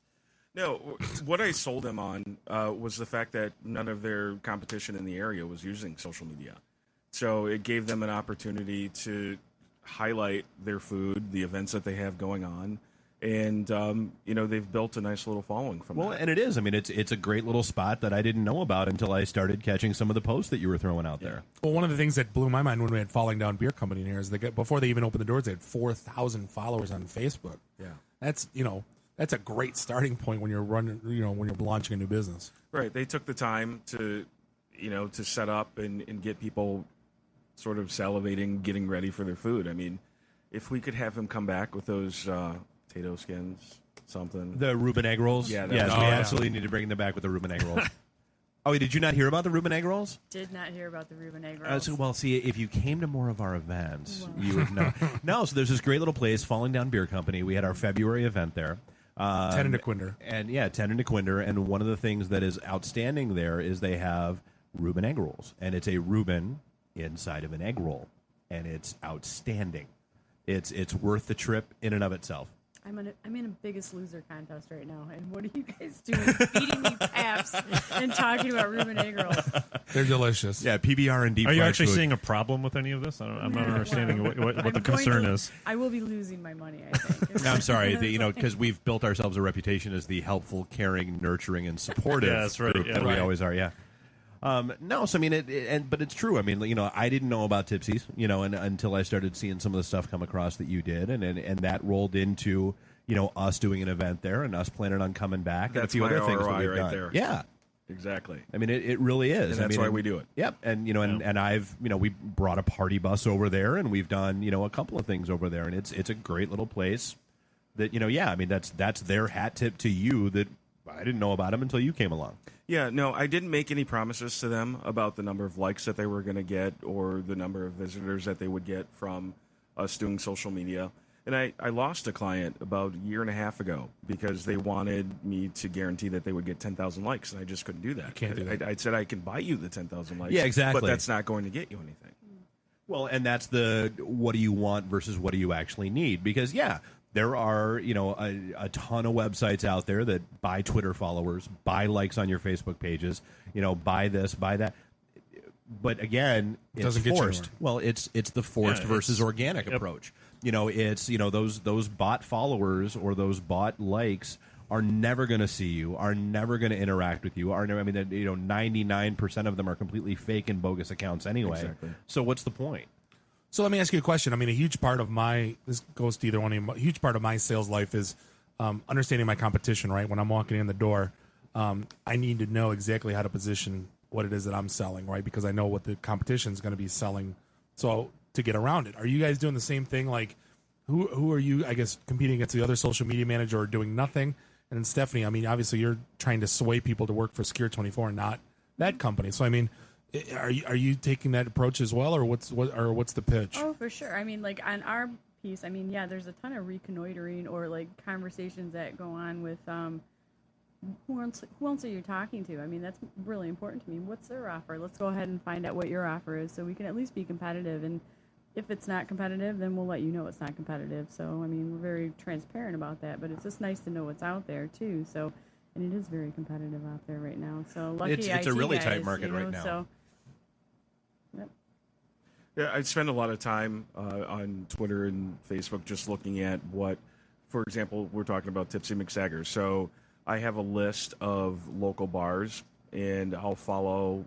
No, what I sold them on was the fact that none of their competition in the area was using social media. So it gave them an opportunity to highlight their food, the events that they have going on. And, they've built a nice little following from that. Well, and it is. I mean, it's a great little spot that I didn't know about until I started catching some of the posts that you were throwing out there. Well, one of the things that blew my mind when we had Falling Down Beer Company in here is before they even opened the doors, they had 4,000 followers on Facebook. Yeah. That's a great starting point when you're running, when you're launching a new business. Right. They took the time to set up and get people sort of salivating, getting ready for their food. I mean, if we could have him come back with those potato skins, something. The Reuben egg rolls? Yeah. We absolutely need to bring them back with the Reuben egg rolls. Oh, did you not hear about the Reuben egg rolls? Did not hear about the Reuben egg rolls. If you came to more of our events, you would know. No, so there's this great little place, Falling Down Beer Company. We had our February event there. 10 in DeQuinder. And 10 in DeQuinder. And one of the things that is outstanding there is they have Reuben egg rolls. And it's a Reuben inside of an egg roll. And it's outstanding. It's worth the trip in and of itself. I'm in a Biggest Loser contest right now, and what are you guys doing? Feeding me paps and talking about Reuben egg rolls. They're delicious. Yeah, PBR and deep. Are you actually food. seeing a problem with any of this? I'm not understanding what the concern is. I will be losing my money, I think. No, I'm sorry, because we've built ourselves a reputation as the helpful, caring, nurturing, and supportive that's right. group Yeah, that we right. always are. Yeah. No, so I mean, but it's true. I mean, I didn't know about Tipsies, and until I started seeing some of the stuff come across that you did, and that rolled into us doing an event there and us planning on coming back. That's and a few my other things that ROI we've right done. there. Yeah, exactly. I mean, it really is, and that's why we do it. Yep, and and I've we brought a party bus over there, and we've done a couple of things over there, and it's a great little place. That I mean, that's their hat tip to you that I didn't know about them until you came along. Yeah, no, I didn't make any promises to them about the number of likes that they were going to get or the number of visitors that they would get from us doing social media. And I lost a client about a year and a half ago because they wanted me to guarantee that they would get 10,000 likes, and I just couldn't do that. You can't do that. I said I can buy you the 10,000 likes. Yeah, exactly. But that's not going to get you anything. Well, and that's the what do you want versus what do you actually need? Because, there are, a ton of websites out there that buy Twitter followers, buy likes on your Facebook pages, buy this, buy that. But again, it's Doesn't get you forced. anywhere. Well, it's the forced versus organic approach. It's those bot followers or those bot likes are never going to see you, are never going to interact with you. 99% of them are completely fake and bogus accounts anyway. Exactly. So what's the point? So let me ask you a question. I mean, a huge part of this goes to either one of you. A huge part of my sales life is understanding my competition, right? When I'm walking in the door, I need to know exactly how to position what it is that I'm selling, right? Because I know what the competition is going to be selling. So to get around it, are you guys doing the same thing? Like, who are you, I guess, competing against the other social media manager or doing nothing? And then Stephanie, I mean, obviously you're trying to sway people to work for Secure-24 and not that company. So, I mean, are you taking that approach as well, or what's the pitch? Oh, for sure. I mean, like on our piece, I mean, there's a ton of reconnoitering or like conversations that go on with who else are you talking to? I mean, that's really important to me. What's their offer? Let's go ahead and find out what your offer is so we can at least be competitive. And if it's not competitive, then we'll let you know it's not competitive. So, I mean, we're very transparent about that, but it's just nice to know what's out there, too. So, and it is very competitive out there right now. So, lucky it's IT a really guys, tight market right now. So, yep. Yeah, I spend a lot of time on Twitter and Facebook just looking at what, for example, we're talking about Tipsy McSaggers. So I have a list of local bars, and I'll follow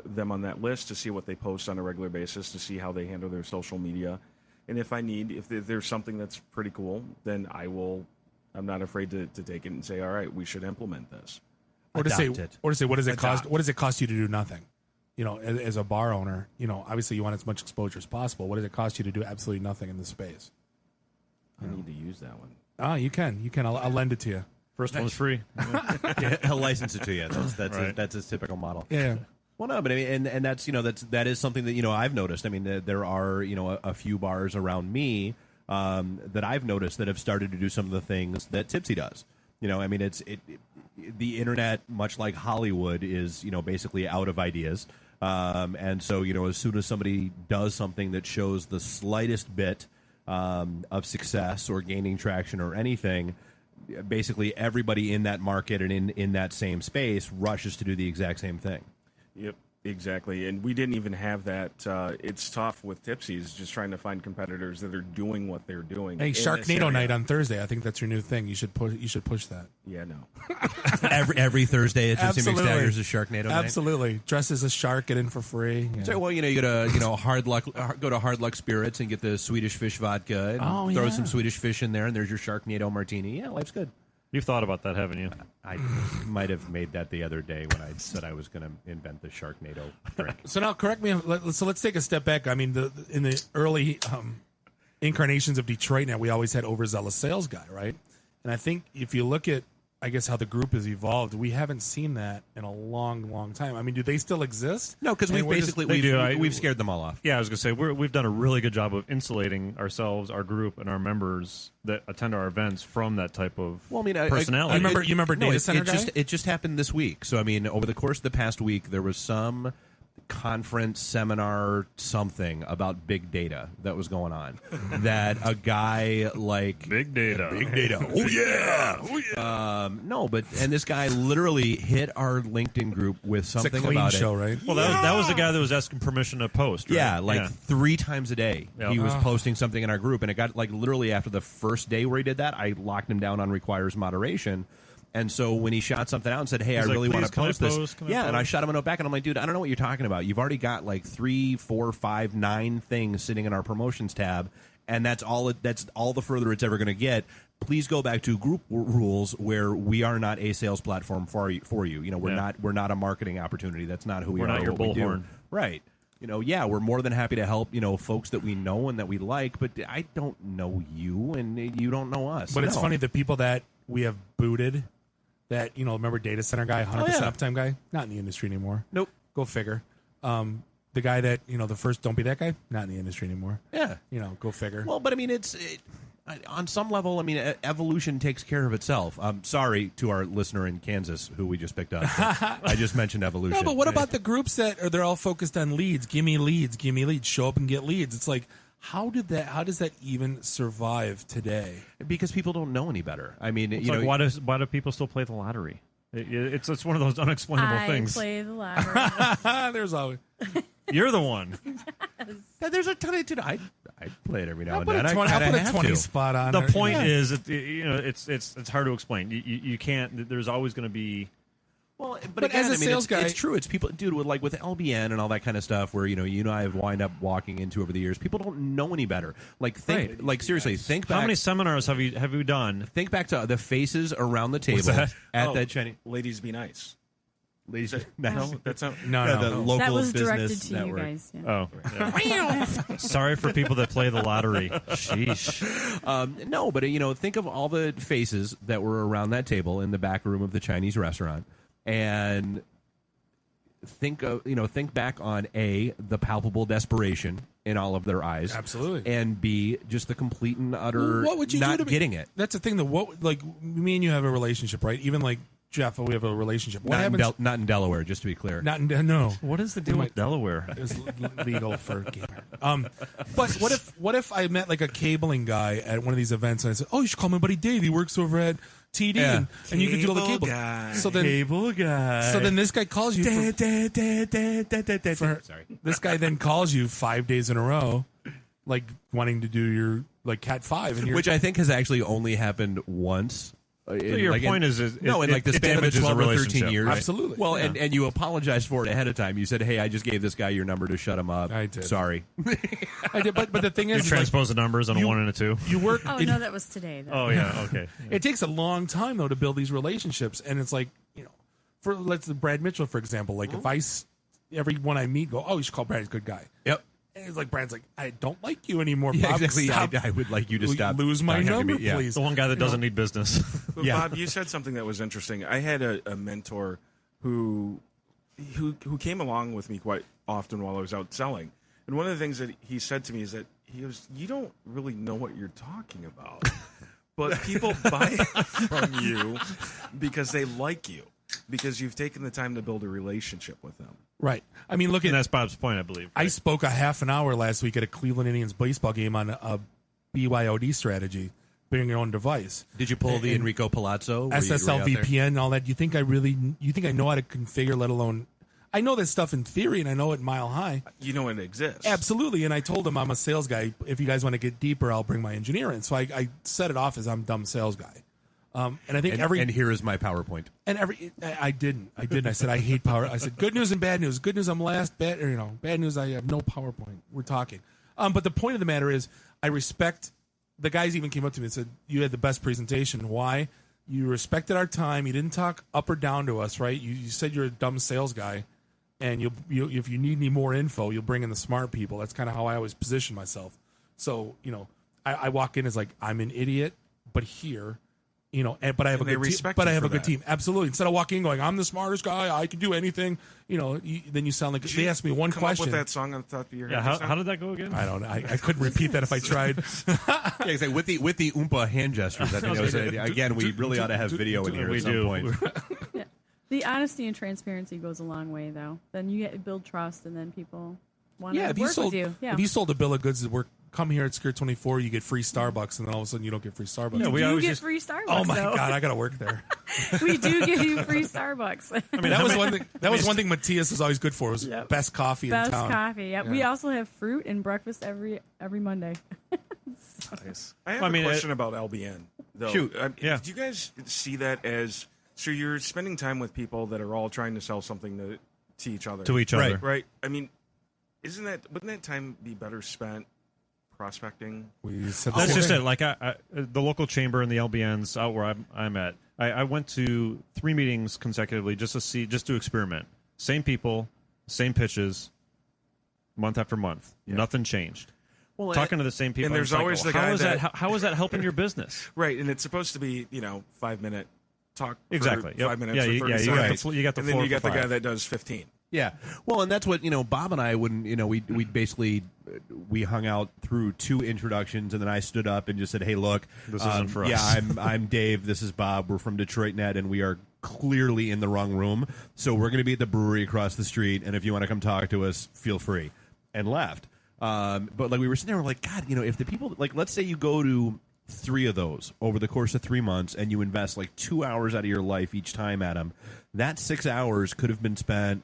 them on that list to see what they post on a regular basis, to see how they handle their social media. And if there's something that's pretty cool, then I'm not afraid to take it and say, all right, we should implement this. Or to say, what does it cost? What does it cost you to do nothing? You know, as a bar owner, you know, obviously you want as much exposure as possible. What does it cost you to do absolutely nothing in the space? I need to use that one. Oh, you can. I'll lend it to you. First one's free. He'll license it to you. That's Right. that's his typical model. Yeah. Well, no, but I mean, and that's that is something that I've noticed. I mean, there are a few bars around me that I've noticed that have started to do some of the things that Tipsy does. I mean, the internet, much like Hollywood, is basically out of ideas, and so as soon as somebody does something that shows the slightest bit of success or gaining traction or anything, basically everybody in that market and in that same space rushes to do the exact same thing. Yep, exactly. And we didn't even have that. It's tough with Tipsy's, just trying to find competitors that are doing what they're doing. Hey, Sharknado night on Thursday. I think that's your new thing. You should push that. Yeah, no. every Thursday at Tipsy Absolutely. McStaggers is Sharknado night. Absolutely. Dress as a shark, get in for free. Yeah. So, well, you go to Hard Luck Spirits and get the Swedish fish vodka and throw some Swedish fish in there, and there's your Sharknado martini. Yeah, life's good. You've thought about that, haven't you? I might have made that the other day when I said I was going to invent the Sharknado drink. So now, correct me. So let's take a step back. I mean, in the early incarnations of Detroit, now we always had overzealous sales guy, right? And I think if you look at, I guess, how the group has evolved, we haven't seen that in a long, long time. I mean, do they still exist? No, because we've scared them all off. Yeah, I was going to say we've done a really good job of insulating ourselves, our group, and our members that attend our events from that type of personality. You remember Data Center guy? It just happened this week. So I mean, over the course of the past week, there was some conference, seminar, something about big data that was going on. That a guy like big data. Oh yeah. No, but this guy literally hit our LinkedIn group with something it's a clean about show, it. right? Well, that was the guy that was asking permission to post. Right? Yeah, 3 times a day. Yep. He was posting something in our group, and it got literally after the first day where he did that, I locked him down on requires moderation. And so when he shot something out and said, "Hey, I really want to post this," and I shot him a note back, and I'm like, "Dude, I don't know what you're talking about. You've already got 3, 4, 5, 9 things sitting in our promotions tab, and that's all. That's all the further it's ever going to get. Please go back to group rules where we are not a sales platform for you. We're not a marketing opportunity. That's not who we are. We're not your bullhorn, right?" We're more than happy to help, folks that we know and that we like, but I don't know you and you don't know us. But it's funny, the people that we have booted, that, remember Data Center guy, 100% uptime guy, not in the industry anymore. Nope. Go figure. The guy that, the first Don't Be That Guy, not in the industry anymore. Yeah. Go figure. Well, but I mean, on some level, I mean, evolution takes care of itself. Sorry to our listener in Kansas who we just picked up. I just mentioned evolution. No, but what about the groups that they're all focused on leads? Give me leads. Show up and get leads. It's like, how does that even survive today? Because people don't know any better. I mean, why do people still play the lottery? It's one of those unexplainable things. I play the lottery. There's always. You're the one. Yes. There's a ton of I play it every now and then. I'll put a 20 spot on. The point is, it's hard to explain. You can't. There's always going to be. Well, but again, as a sales guy, it's true. It's people, dude, with LBN and all that kind of stuff, where you and I have wind up walking into over the years. People don't know any better. Seriously, think back. How many seminars have you done? Think back to the faces around the table at that Chinese. Ladies Be Nice. Ladies, no, that's not. No. The local that was directed business to network. you guys. Yeah. Oh, yeah. Sorry for people that play the lottery. Sheesh. No, but think of all the faces that were around that table in the back room of the Chinese restaurant, and think back on A, the palpable desperation in all of their eyes, absolutely, and B, just the complete and utter what would you not do to getting it. That's the thing. Me and you have a relationship, right? Even like Jeff, we have a relationship. What Not in, happens? not in Delaware, just to be clear. Not in no. What is the deal with Delaware? It's legal for a gamer. But what if I met like a cabling guy at one of these events and I said, "Oh, you should call my buddy Dave. He works over at TD, Yeah. and you can do all the cable." guy. So then, Cable guy. so then this guy calls you. Sorry. This guy then calls you 5 days in a row, like wanting to do your like Cat 5, and you're, Which I think has actually only happened once. Your point is no, in like the it span of the damages a 12 or 13 relationship. years. Absolutely. Well, Yeah. and you apologized for it ahead of time. You said, "Hey, I just gave this guy your number to shut him up." I did. Sorry. I did, but the thing You is, transpose the numbers on a 1 and a 2. you work. Oh, it- no, that was today, though. Oh yeah, okay. It takes a long time though to build these relationships, and it's like, you know, for let's Brad Mitchell for example. Like if everyone I meet go, "Oh, you should call Brad. He's a good guy." Yep. And it's like Brad's like, "I don't like you anymore, Yeah, Bob. exactly. Stop. I would like you to Will stop. Lose my talking to number, me. Yeah. please." The one guy that doesn't need business. But Yeah. Bob, you said something that was interesting. I had a mentor who came along with me quite often while I was out selling. And one of the things that he said to me is that he goes, "You don't really know what you're talking about." But people buy it from you because they like you, because you've taken the time to build a relationship with them. Right. I mean, look And at. that's Bob's point, I believe. I spoke a half an hour last week at a Cleveland Indians baseball game on a BYOD strategy, bring your own device. Did you pull the And Enrico Palazzo? Were you SSL out there? VPN and all that? You think I know how to configure, let alone, I know this stuff in theory and I know it mile high. You know it exists. Absolutely. And I told him I'm a sales guy. If you guys want to get deeper, I'll bring my engineer in. So I set it off as I'm a dumb sales guy. And I think And here is my PowerPoint. I didn't. I said, I hate power. I said, good news and bad news. Good news, I'm last. Bad news, I have no PowerPoint. We're talking. But the point of the matter is, I respect, the guys even came up to me and said, you had the best presentation. Why? You respected our time. You didn't talk up or down to us, right? You said you're a dumb sales guy. And you if you need any more info, you'll bring in the smart people. That's kind of how I always position myself. So, I walk in as like, I'm an idiot, but here, but I have a good team. But I have a good team. Absolutely. Instead of walking in going, I'm the smartest guy, I can do anything. Then you sound like they asked me one question. Up with that song on the top of your head. Yeah, how did that go again? I don't know. I couldn't repeat that if I tried. Yeah, exactly. With the Oompa hand gestures. I think again, we really ought to have video in here at some point. Yeah. The honesty and transparency goes a long way, though. Then you build trust, and then people want to work with you. Yeah. If you sold a bill of goods that work, come here at Secure-24, you get free Starbucks, and then all of a sudden you don't get free Starbucks. Yeah, we always get free Starbucks. Oh my though. God, I got to work there. We do give you free Starbucks. I mean, that was one thing. That was one thing Matthias was always good for. Was best coffee in town. Best coffee. Yeah. We also have fruit and breakfast every Monday. Nice. I have a question about LBN. Though. Shoot. Do you guys see that as, so you're spending time with people that are all trying to sell something to each other? To each other. Right. I mean, wouldn't that time be better spent prospecting? That's just it. Like the local chamber and the LBNs out where I'm at, I went to 3 meetings consecutively just to experiment. Same people, same pitches, month after month. Yeah. Nothing changed. Well, talking to the same people, and there's always the guy how is that helping your business? Right, and it's supposed to be 5-minute talk. Exactly. For 5 minutes. Yeah, or 30 seconds. you got the and then you got the guy 5. that does 15. Yeah. Well, and that's what, Bob and I wouldn't, we basically, we hung out through 2 introductions, and then I stood up and just said, hey, look. This isn't for us. Yeah, I'm Dave. This is Bob. We're from Detroit Net, and we are clearly in the wrong room. So we're going to be at the brewery across the street, and if you want to come talk to us, feel free. And left. But like we were sitting there, we're like, God, if the people, like, let's say you go to 3 of those over the course of 3 months and you invest like 2 hours out of your life each time at them, that 6 hours could have been spent,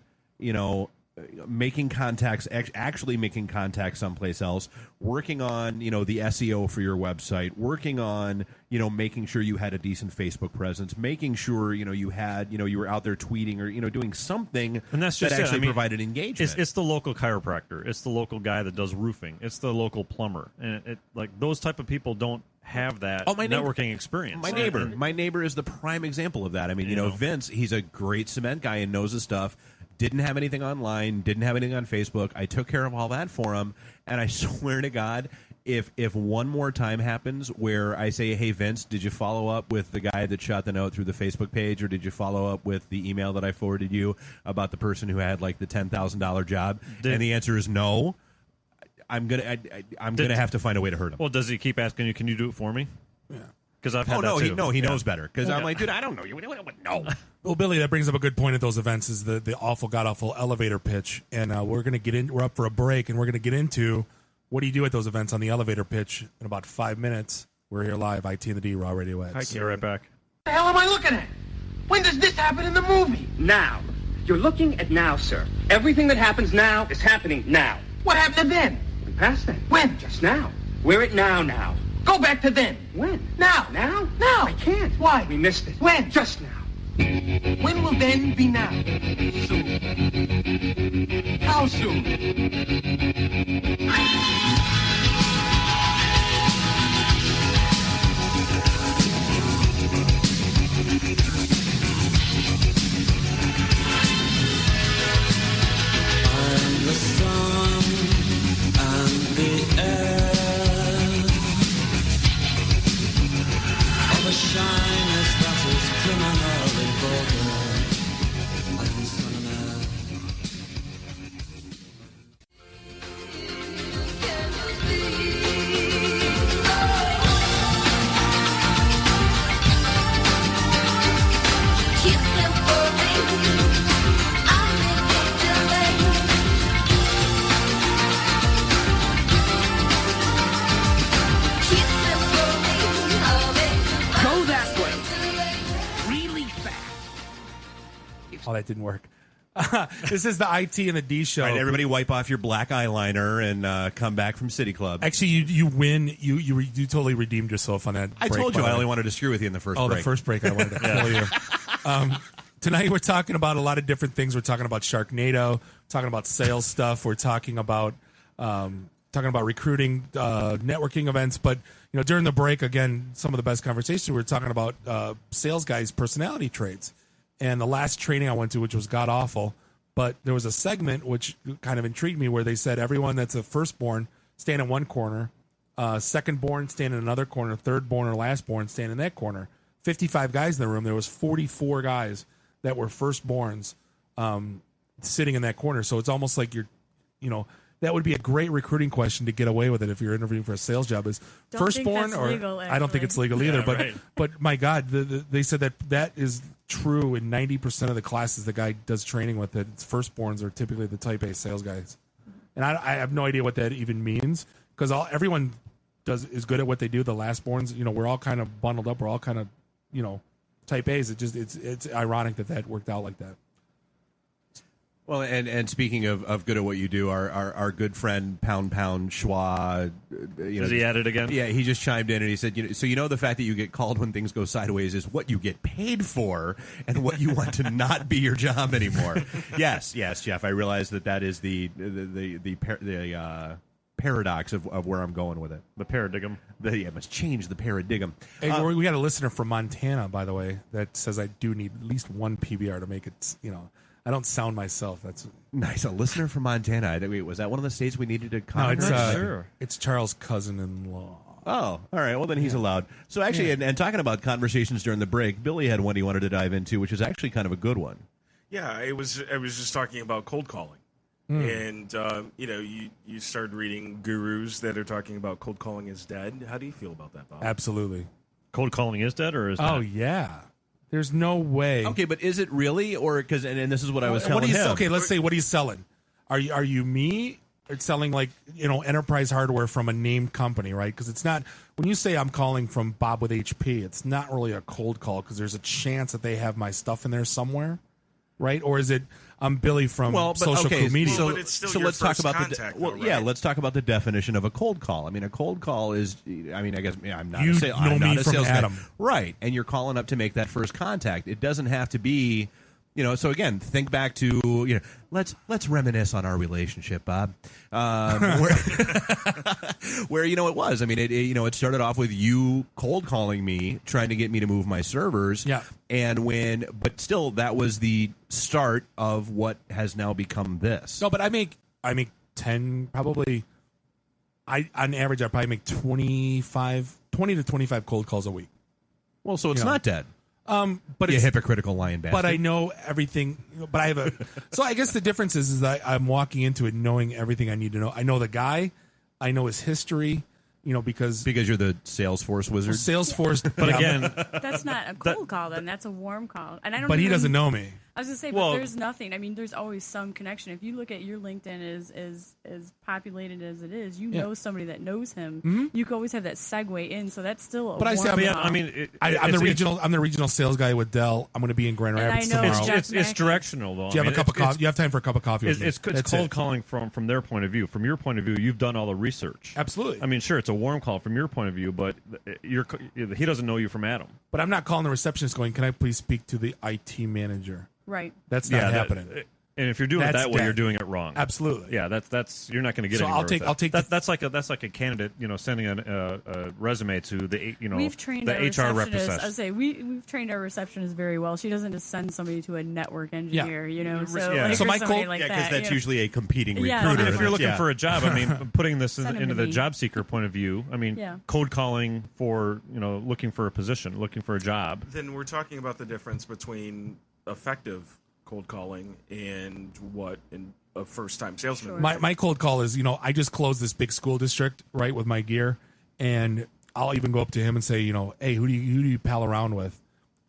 making contacts, actually making contacts someplace else, working on, the SEO for your website, working on, making sure you had a decent Facebook presence, making sure, you had, you were out there tweeting or, doing something and that's just that actually it. I mean, provided engagement. It's the local chiropractor. It's the local guy that does roofing. It's the local plumber. And like those type of people don't have that networking experience. My neighbor is the prime example of that. I mean, Vince, he's a great cement guy and knows his stuff. Didn't have anything online, didn't have anything on Facebook. I took care of all that for him, and I swear to God, if one more time happens where I say, hey, Vince, did you follow up with the guy that shot the note through the Facebook page, or did you follow up with the email that I forwarded you about the person who had like the $10,000 job? And the answer is no. I'm gonna have to find a way to hurt him. Well, does he keep asking you, can you do it for me? Yeah. Because I've had that too. He knows better. Because I'm like, dude, I don't know you. No. Well, Billy, that brings up a good point at those events is the awful, god-awful elevator pitch. And we're going to get in. We're up for a break, and we're going to get into what do you do at those events on the elevator pitch in about 5 minutes. We're here live, IT and the D, Raw Radio X. Hi, Kate. Right back. What the hell am I looking at? When does this happen in the movie? Now. You're looking at now, sir. Everything that happens now is happening now. What happened to then? We're past then. When? Just now. We're at now. Go back to then. When? Now. Now? Now. I can't. Why? We missed it. When? Just now. When will then be now? Soon. How soon? I'm the sun and the air of a shyness that is criminally vulgar. I'm sun and air. Kiss them for me. I'm in delay. Kiss them for me. Go that way. Really fast. Oh, that didn't work. This is the IT and the D show. All right, everybody wipe off your black eyeliner and come back from City Club. Actually, you win. You totally redeemed yourself on that. I break, told you by the I way. only wanted to screw with you in the first break. The first break I wanted to kill you. Tonight we're talking about a lot of different things. We're talking about Sharknado, talking about sales stuff. We're talking about recruiting, networking events. But during the break, again, some of the best conversations. We're talking about sales guys' personality traits. And the last training I went to, which was god awful, but there was a segment which kind of intrigued me where they said everyone that's a firstborn stand in one corner, secondborn stand in another corner, thirdborn or lastborn stand in that corner. 55 guys in the room. There was 44 guys that were firstborns sitting in that corner. So it's almost like that would be a great recruiting question to get away with it if you're interviewing for a sales job. Is Don't firstborn think that's or legal, I don't think it's legal Yeah, either. But right. but my God, they said that is true in 90% of the classes the guy does training with. It, it's firstborns are typically the type A sales guys, and I have no idea what that even means because everyone is good at what they do. The lastborns, we're all kind of bundled up. We're all kind of type A's. It's ironic that worked out like that. Well, and speaking of good at what you do, our good friend Pound Schwa, Is he at it again? Yeah, he just chimed in and he said, the fact that you get called when things go sideways is what you get paid for, and what you want to not be your job anymore. Yes, Jeff, I realize that is the paradox of where I'm going with it. The paradigm. I must change the paradigm. Hey, we got a listener from Montana, by the way, that says I do need at least one PBR to make it. I don't sound myself. That's nice. A listener from Montana. Wait, was that one of the states we needed to comment? No, it's Charles' cousin-in-law. Oh, all right. Well, then he's allowed. So actually, and talking about conversations during the break, Billy had one he wanted to dive into, which is actually kind of a good one. Yeah, I was just talking about cold calling. And, you started reading gurus that are talking about cold calling is dead. How do you feel about that, Bob? Absolutely. Cold calling is dead, or is Oh, not? yeah. There's no way. Okay, but is it really? Or because, and this is what I was telling him. Okay, let's say, what are you selling? Are you me? Or selling enterprise hardware from a named company, right? Because it's not, when you say I'm calling from Bob with HP, it's not really a cold call because there's a chance that they have my stuff in there somewhere. Right, or is it I'm Billy from social crew media? So, but it's still so your let's talk first about contact, though, right? yeah. Let's talk about the definition of a cold call. I mean, a cold call is. I guess I'm not. You I'm know not me a from sales Adam. guy. Right? And you're calling up to make that first contact. It doesn't have to be. So again, think back to let's reminisce on our relationship, Bob. Where it was. I mean, it started off with you cold calling me, trying to get me to move my servers. Yeah. But still, that was the start of what has now become this. No, but I make 10 probably. On average, I probably make 20 to 25 cold calls a week. Well, so it's not dead. But you it's hypocritical lion bastard. But I know everything. But I have so I guess the difference is that I'm walking into it knowing everything I need to know. I know the guy. I know his history. because you're the Salesforce wizard. Salesforce, But again, That's not a cold call. Then that's a warm call. And I don't. but he even- doesn't know me. I was gonna say, Well- but there's nothing. I mean, there's always some connection. If you look at your LinkedIn as populated as it is, you Yeah. know somebody that knows him. Mhm. You can always have that segue in. So that's still. But I say, I'm the regional. I'm the regional sales guy with Dell. I'm going to be in Grand And I Rapids know tomorrow. it's directional though. Do you have I mean, a cup of it's- coffee? You have time for a cup of coffee? With It's me? That's cold it. calling from their point of view. From your point of view, you've done all the research. Absolutely. I mean, sure, it's a warm call from your point of view, but he doesn't know you from Adam. But I'm not calling the receptionist going, can I please speak to the IT manager? Right. That's not happening. And if you're doing it That's that way, dead. you're doing it wrong. Absolutely. Yeah, that's you're not going to get So anywhere. I'll take that's like a candidate, sending a resume to the We've trained the our HR receptionist. I representative. would say we've trained our receptionist very well. She doesn't just send somebody to a network engineer, So, Yeah. like, So or my somebody cold- like yeah, 'cause that, that's usually a competing Yeah, recruiter. If you're looking Yeah. for a job, I mean, putting this Send him into to the me. job seeker point of view, I mean, Yeah. cold calling for looking for a position, looking for a job. Then we're talking about the difference between effective cold calling and what in a first-time salesman. My cold call is, I just closed this big school district, right, with my gear, and I'll even go up to him and say, hey, who do you pal around with?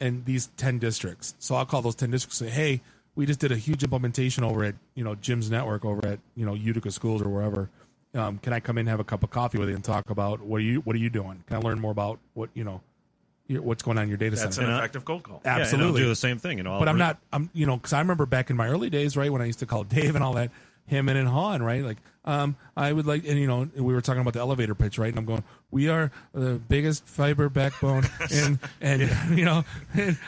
And these 10 districts. So I'll call those 10 districts and say, hey, we just did a huge implementation over at, Jim's network over at, Utica schools or wherever. Can I come in and have a cup of coffee with you and talk about what are you doing? Can I learn more about what's going on in your data That's center? an effective cold call. Absolutely. Yeah, and I'll do the same thing. But I'm because I remember back in my early days, right, when I used to call Dave and all that, him and Han, right? Like, I would like, and we were talking about the elevator pitch, right? And I'm going, we are the biggest fiber backbone, and and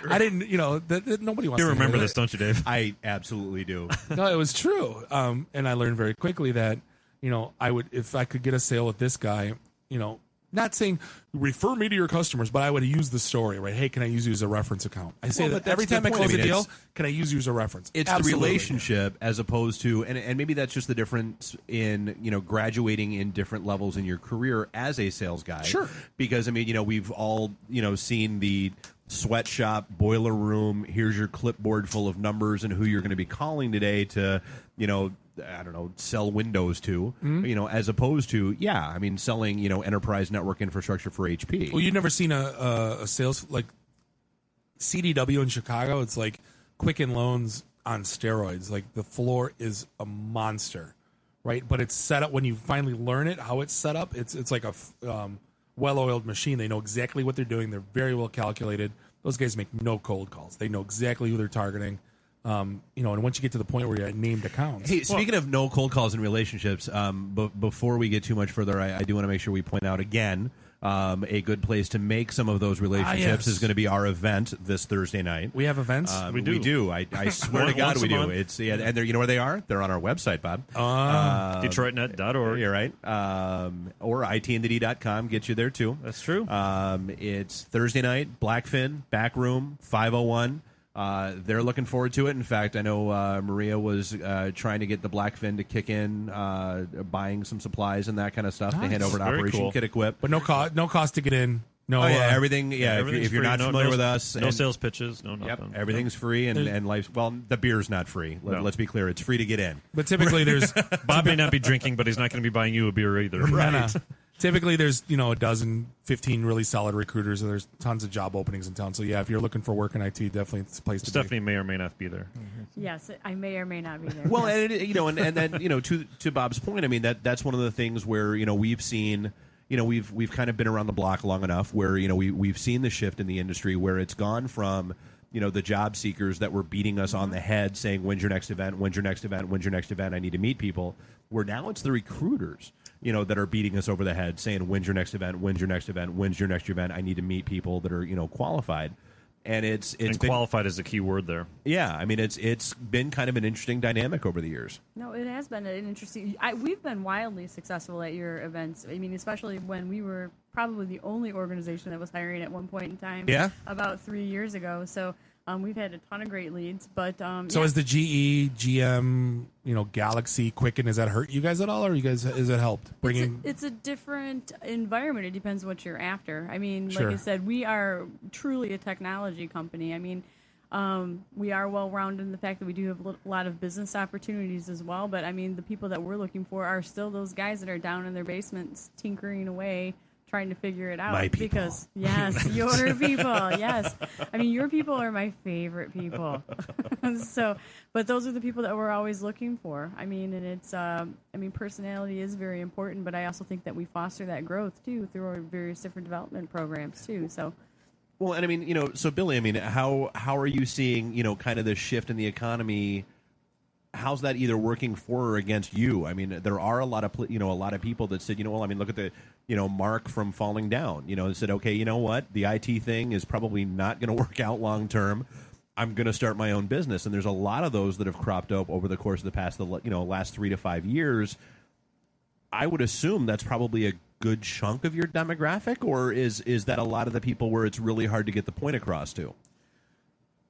I didn't, that nobody wants. You to remember hear this, that. don't you, Dave? I absolutely do. No, it was true. And I learned very quickly that, I would, if I could get a sale with this guy, not saying refer me to your customers, but I would use the story, right? Hey, can I use you as a reference account? I say Well, but that every that's time I the close point. a I mean, deal, it's- can I use you as a reference? It's Absolutely. the relationship as opposed to, and maybe that's just the difference in, graduating in different levels in your career as a sales guy. Sure. Because, we've all, seen the sweatshop, boiler room, here's your clipboard full of numbers and who you're going to be calling today to, I don't know, sell Windows to, as opposed to, selling, enterprise network infrastructure for HP. Well, you've never seen a sales like CDW in Chicago. It's like Quicken Loans on steroids. Like the floor is a monster, right? But it's set up when you finally learn it, how it's set up. It's like a well-oiled machine. They know exactly what they're doing. They're very well calculated. Those guys make no cold calls. They know exactly who they're targeting. And once you get to the point where you're at named accounts. Hey, speaking of no cold calls in relationships, before we get too much further, I do want to make sure we point out again a good place to make some of those relationships yes. is going to be our event this Thursday night. We have events? We do. I swear to God Once we a do. month. It's and you know where they are? They're on our website, Bob. DetroitNet.org. You're right. Or itandtd.com gets you there too. That's true. It's Thursday night, Blackfin, back room, 501. They're looking forward to it. In fact, I know Maria was trying to get the Blackfin to kick in, buying some supplies and that kind of stuff to hand over to Very Operation cool. Kid Equip. But no cost to get in. No, everything. Yeah, everything's if you're free. not No- familiar no- with us, no and- sales pitches, no nothing. Yep, everything's free and life's well. The beer's not free. No. Let's be clear; it's free to get in. But typically there's Bob may not be drinking, but he's not going to be buying you a beer either. No. Typically there's a dozen, 15 really solid recruiters, and there's tons of job openings in town. So yeah, if you're looking for work in IT, definitely it's a place to Stephanie may or may not be there. Yes, I may or may not be there. Well, Yes. and then to Bob's point, I mean that's one of the things where we've seen. We've kind of been around the block long enough where we've seen the shift in the industry where it's gone from the job seekers that were beating us on the head saying when's your next event, when's your next event, when's your next event, I need to meet people, where now it's the recruiters that are beating us over the head saying when's your next event, when's your next event, when's your next event, I need to meet people that are qualified. And it's and been, qualified is the key word there. Yeah, I mean it's been kind of an interesting dynamic over the years. No, it has been an interesting. We've been wildly successful at your events. I mean, especially when we were probably the only organization that was hiring at one point in time. Yeah. About 3 years ago. So we've had a ton of great leads. But So is the GE, GM, Galaxy, Quicken, has that hurt you guys at all, or has it helped bringing? It's a different environment. It depends what you're after. I mean, Sure. like I said, we are truly a technology company. I mean, We are well-rounded in the fact that we do have a lot of business opportunities as well. But, I mean, the people that we're looking for are still those guys that are down in their basements tinkering away, trying to figure it out. My people. Because, yes, your people, yes. I mean, your people are my favorite people. But those are the people that we're always looking for. I mean, and it's, personality is very important, but I also think that we foster that growth, too, through our various different development programs, too. So, well, and I mean, so Billy, I mean, how are you seeing, kind of this shift in the economy? How's that either working for or against you? I mean, there are a lot of people that said, look at the, Mark from Falling Down, and said, okay, you know what, the IT thing is probably not going to work out long term. I'm going to start my own business, and there's a lot of those that have cropped up over the course of the last 3 to 5 years. I would assume that's probably a good chunk of your demographic, or is that a lot of the people where it's really hard to get the point across to?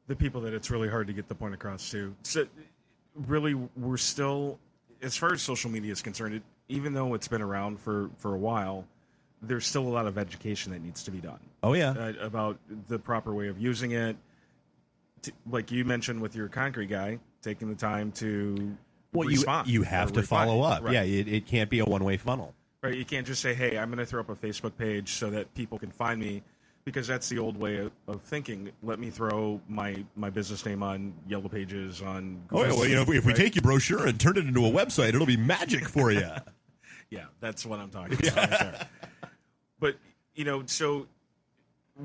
The people that it's really hard to get the point across to. So, really, we're still, as far as social media is concerned, even though it's been around for a while, there's still a lot of education that needs to be done. Oh, yeah. About the proper way of using it. Like you mentioned with your concrete guy, taking the time to respond. You have to follow up. Right. Yeah, it can't be a one-way funnel. Right. You can't just say, hey, I'm going to throw up a Facebook page so that people can find me, because that's the old way of thinking. Let me throw my business name on Yellow Pages, on Google. Oh, yeah, well, if we take your brochure and turn it into a website, it'll be magic for you. Yeah, that's what I'm talking about right there. But, so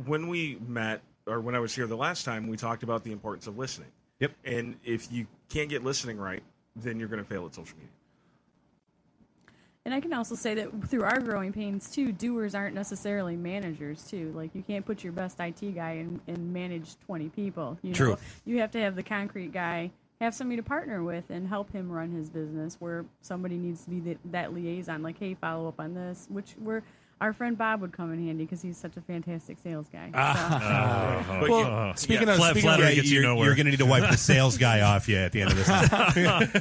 when we met, or when I was here the last time, we talked about the importance of listening. Yep. And if you can't get listening right, then you're going to fail at social media. and I can also say that through our growing pains, too, doers aren't necessarily managers, too. Like, you can't put your best IT guy and manage 20 people. True. You have to have the concrete guy have somebody to partner with and help him run his business, where somebody needs to be that liaison, like, hey, follow up on this, where our friend Bob would come in handy because he's such a fantastic sales guy. Speaking of you're going to need to wipe the sales guy off you at the end of this.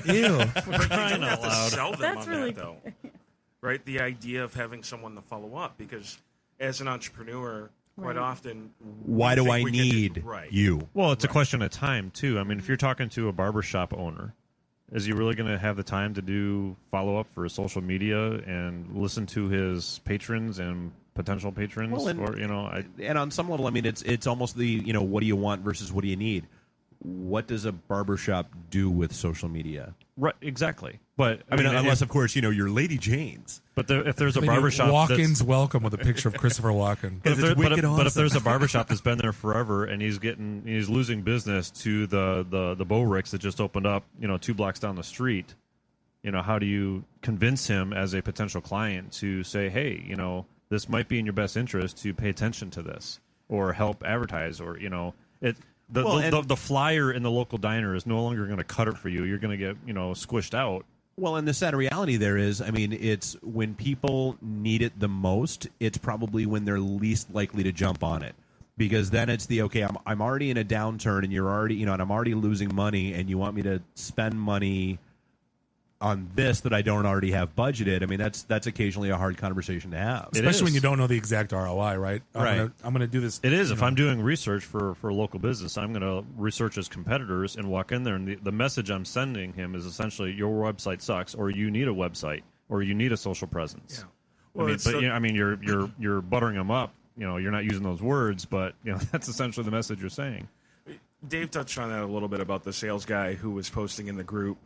Ew. Crying out loud. Sell them That's on really that, though. Right? The idea of having someone to follow up, because as an entrepreneur, quite often, why do I need you? Well, it's a question of time, too. I mean, if you're talking to a barbershop owner, is he really going to have the time to do follow-up for his social media and listen to his patrons and potential patrons? Well, and on some level, I mean, it's almost the, what do you want versus what do you need? What does a barbershop do with social media? Right, exactly. But I mean, unless, of course, you're Lady Jane's. But if there's a barbershop, walk-ins welcome with a picture of Christopher Walken. But if there's a barbershop that's been there forever and he's losing business to the Bo Ricks that just opened up, 2 blocks down the street, how do you convince him as a potential client to say, hey, this might be in your best interest to pay attention to this or help advertise, or the flyer in the local diner is no longer going to cut it for you. You're going to get squished out. Well, and the sad reality there is, I mean, it's when people need it the most, it's probably when they're least likely to jump on it. Because then it's I'm already in a downturn, and you're already, and I'm already losing money, and you want me to spend money on this that I don't already have budgeted. I mean, that's occasionally a hard conversation to have. Especially when you don't know the exact ROI, right? Right. I'm going to do this. It is. If I'm doing research for a local business, I'm going to research his competitors and walk in there, and the message I'm sending him is essentially, your website sucks, or you need a website, or you need a social presence. Yeah. Well, you're buttering them up. You're not using those words, but that's essentially the message you're saying. Dave touched on that a little bit about the sales guy who was posting in the group.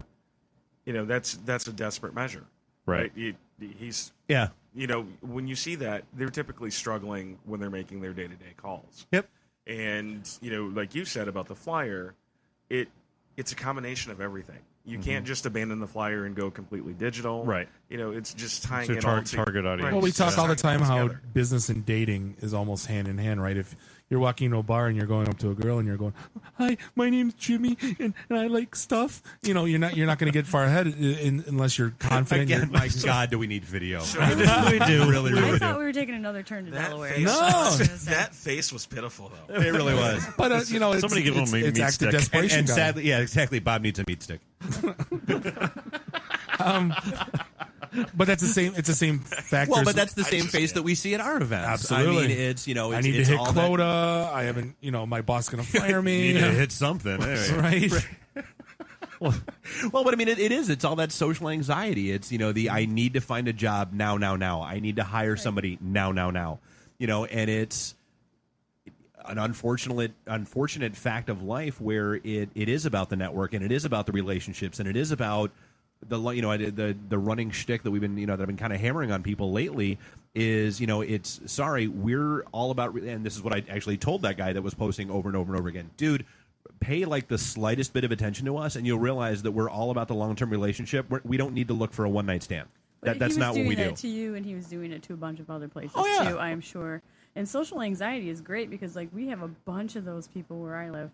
That's a desperate measure, right? He's when you see that, they're typically struggling when they're making their day-to-day calls. Yep. And like you said about the flyer, it's a combination of everything. You can't just abandon the flyer and go completely digital. Right. It's just tying So it all target audience. Right. Well, we talk all the time how together. business and dating is almost hand in hand, right? If you're walking into a bar and you're going up to a girl and you're going, "Hi, my name's Jimmy, and I like stuff," you're not going to get far ahead unless you're confident. Again, my God, do we need video? We do. Really, I really thought do. we were taking another turn to Delaware. That face was pitiful, though. It really was. But it's, Somebody give him a it's meat active stick. desperation. And guy. sadly, yeah, exactly. Bob needs a meat stick. But that's the same. It's the same factor. Well, but that's the same face that we see at our events. Absolutely. I mean, it's it's, I need to hit quota. I haven't. My boss going to fire me. You need to hit something, right? Well, but I mean, it is. It's all that social anxiety. It's I need to find a job now. I need to hire somebody now. And it's an unfortunate fact of life where it is about the network and it is about the relationships and it is about the running shtick that we've been that I've been kind of hammering on people lately is we're all about, and this is what I actually told that guy that was posting over and over and over again, dude. Pay like the slightest bit of attention to us, and you'll realize that we're all about the long-term relationship. We don't need to look for a one-night stand. That's not what we do. He was doing that to you, and he was doing it to a bunch of other places too. I am sure. And social anxiety is great because we have a bunch of those people where I live,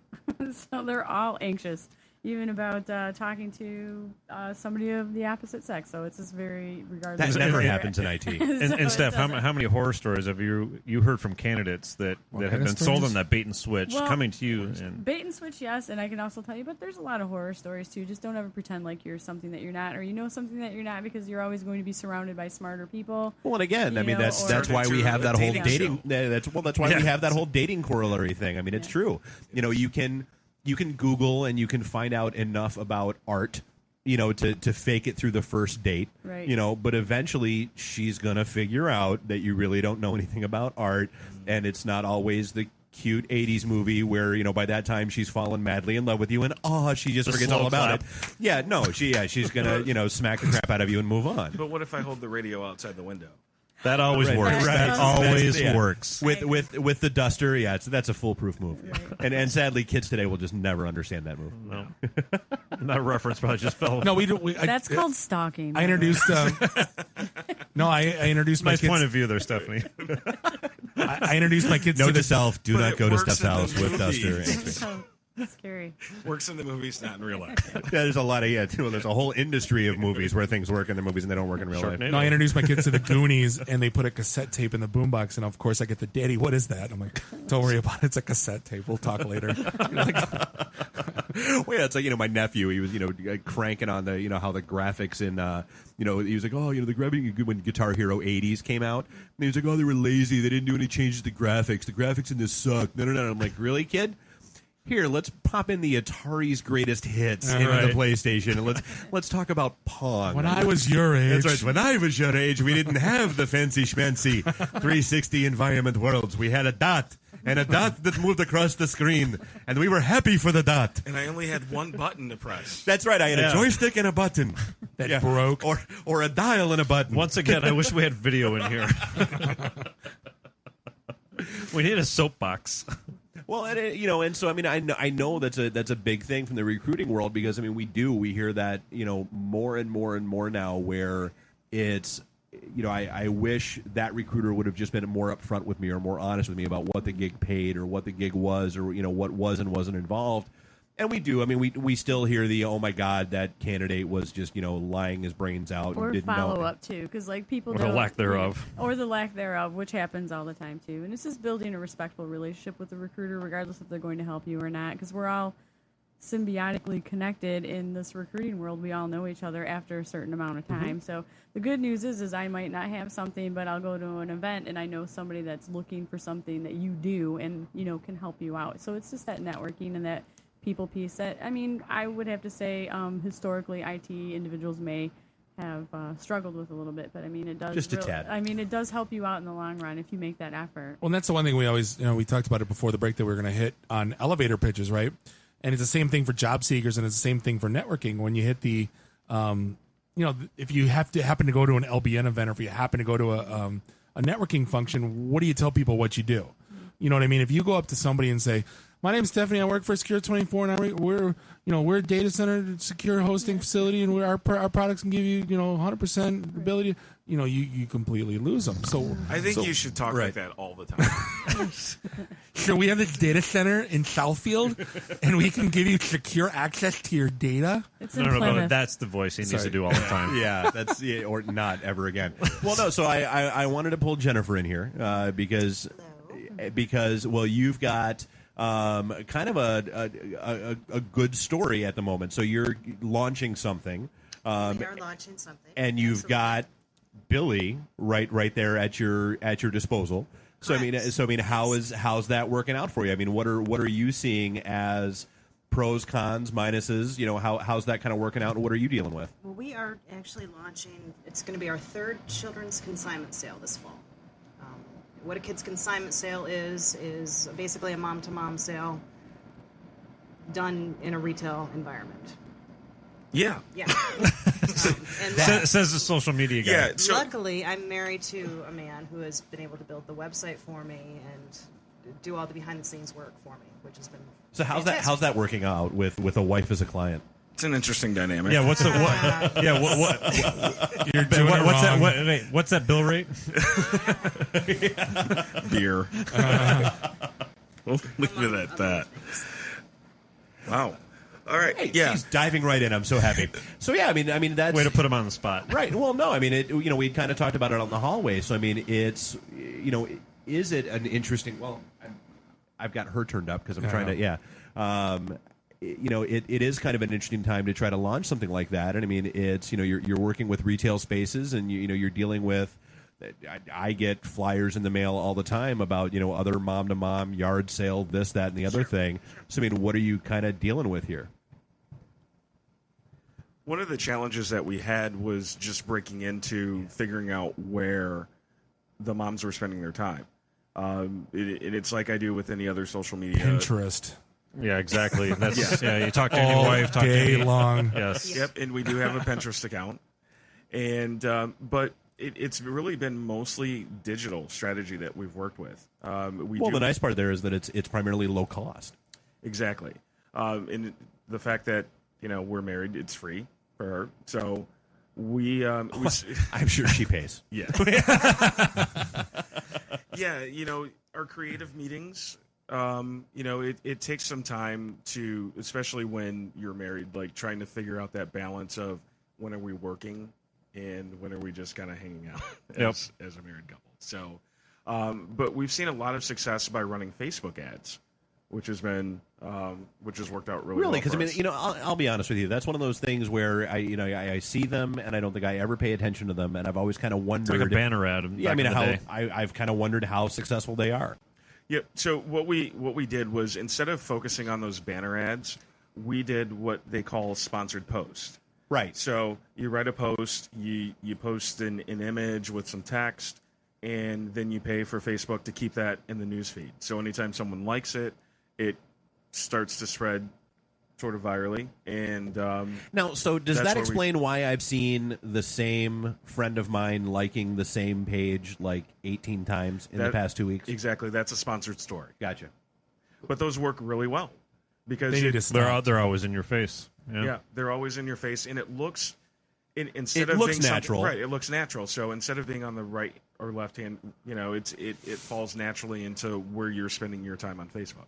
so they're all anxious, even about talking to somebody of the opposite sex. So it's just very regardless. That never happens in IT. And Steph, how many horror stories have you heard from candidates that have been sold on that bait and switch coming to you? Bait and switch, yes, and I can also tell you, but there's a lot of horror stories too. Just don't ever pretend like you're something that you're not, or something that you're not, because you're always going to be surrounded by smarter people. Well, and again, I mean that's why we have that whole dating. That's why we have that whole dating corollary thing. I mean, it's true. You can Google and you can find out enough about art, to fake it through the first date, right. But eventually she's going to figure out that you really don't know anything about art, and it's not always the cute 80s movie where, by that time she's fallen madly in love with you and she just forgets all about it. Yeah, no, she's going to, smack the crap out of you and move on. But what if I hold the radio outside the window? That always works. That always works. With the duster, that's a foolproof move. Right. And sadly, kids today will just never understand that move. No, that reference probably just fell. No, we don't. That's called stalking. I introduced. I introduced my nice kids. point of view there, Stephanie. I introduced my kids. Note to self: do not go to Steph's house with duster. That's scary. Works in the movies, not in real life. There's a lot of there's a whole industry of movies where things work in the movies and they don't work in real life. No, I introduced my kids to the Goonies, and they put a cassette tape in the boombox, and of course I get the Daddy, what is that? I'm like, don't worry about it. It's a cassette tape. We'll talk later. Well, it's like my nephew. He was cranking on the how the graphics in he was like, the graphics when Guitar Hero 80s came out, and he was like, they were lazy. They didn't do any changes to the graphics. The graphics in this suck. No. I'm like, really, kid? Here, let's pop in the Atari's greatest hits into the PlayStation, and let's talk about Pong. When I was your age. That's right. When I was your age, we didn't have the fancy schmancy 360 environment worlds. We had a dot, and a dot that moved across the screen, and we were happy for the dot. And I only had one button to press. That's right. I had a joystick and a button that broke, or a dial and a button. Once again, I wish we had video in here. We need a soapbox. Well, and so I mean, I know that's a big thing from the recruiting world, because I mean we hear that more and more now, where it's I wish that recruiter would have just been more upfront with me or more honest with me about what the gig paid or what the gig was, or what was and wasn't involved. And we do. I mean, we still hear the, oh my God, that candidate was just lying his brains out or and didn't follow know. up too, because people or don't, the lack thereof, or the lack thereof, which happens all the time too. And it's just building a respectful relationship with the recruiter, regardless if they're going to help you or not, because we're all symbiotically connected in this recruiting world. We all know each other after a certain amount of time. So the good news is I might not have something, but I'll go to an event and I know somebody that's looking for something that you do and can help you out. So it's just that networking and that people piece that, I mean, I would have to say historically IT individuals may have struggled with a little bit, but I mean, it does just a tad. I mean, it does help you out in the long run if you make that effort. Well, and that's the one thing we always, we talked about it before the break that we were going to hit on elevator pitches, right? And it's the same thing for job seekers, and it's the same thing for networking. When you hit the, if you happen to go to an LBN event, or if you happen to go to a networking function, what do you tell people what you do? You know what I mean? If you go up to somebody and say, my name's Stephanie, I work for Secure-24, and we're a data center secure hosting facility, and our products can give you 100% ability. You completely lose them. So I think you should talk like that all the time. So we have this data center in Southfield, and we can give you secure access to your data. No, that's the voice he needs to do all the time. Yeah, that's or not ever again. Well, no. So I wanted to pull Jennifer in here because you've got kind of a good story at the moment. So you're launching something. We are launching something. And you've got Billy right there at your disposal. So I mean, how's that working out for you? I mean, what are you seeing as pros, cons, minuses? How's that kind of working out, and what are you dealing with? Well, we are actually launching. It's going to be our third children's consignment sale this fall. What a kid's consignment sale is basically a mom-to-mom sale done in a retail environment. Yeah. Yeah. Says the social media guy. Yeah. Luckily, I'm married to a man who has been able to build the website for me and do all the behind-the-scenes work for me, which has been So how's that working out with a wife as a client? It's an interesting dynamic. Yeah, what's the what? Yeah, what You're doing it what's wrong. that? Wait, what's that bill rate? Beer. We'll leave it at that. Wow. All right. Hey, yeah. he's diving right in. I'm so happy. So yeah, I mean that's way to put him on the spot. Right. Well, no, I mean we kind of talked about it on the hallway. So I mean, it's is it an interesting? Well, I've got her turned up because I'm trying to. Yeah. It is kind of an interesting time to try to launch something like that. And I mean, it's you're working with retail spaces, and you're dealing with. I get flyers in the mail all the time about other mom-to-mom yard sale, this, that, and the other thing. So I mean, what are you kind of dealing with here? One of the challenges that we had was just breaking into figuring out where the moms were spending their time. It's like I do with any other social media. Pinterest. Yeah, exactly. That's you talk to any wife, talk day to any long. Yes. Yep, and we do have a Pinterest account, and but it's really been mostly digital strategy that we've worked with. The nice part there is that it's primarily low cost. Exactly, and the fact that we're married, it's free for her, so we I'm sure she pays. Yeah. Yeah, our creative meetings, it takes some time to, especially when you're married, like trying to figure out that balance of when are we working and when are we just kind of hanging out as a married couple. So, but we've seen a lot of success by running Facebook ads, which has been, which has worked out really well. Really, because for I mean, us. I'll be honest with you. That's one of those things where I see them and I don't think I ever pay attention to them, and I've always kind of wondered. It's like a banner ad. Yeah, I mean, I've kind of wondered how successful they are. Yeah. So what we did was, instead of focusing on those banner ads, we did what they call sponsored post. Right. So you write a post, you post an image with some text, and then you pay for Facebook to keep that in the news feed. So anytime someone likes it, it starts to spread sort of virally. And now, so does that explain why I've seen the same friend of mine liking the same page like 18 times in the past 2 weeks? Exactly. That's a sponsored story. Gotcha. But those work really well because they're always in your face. Yeah, they're always in your face, and it looks It looks natural. Right, it looks natural. So instead of being on the right or left hand, it falls naturally into where you're spending your time on Facebook.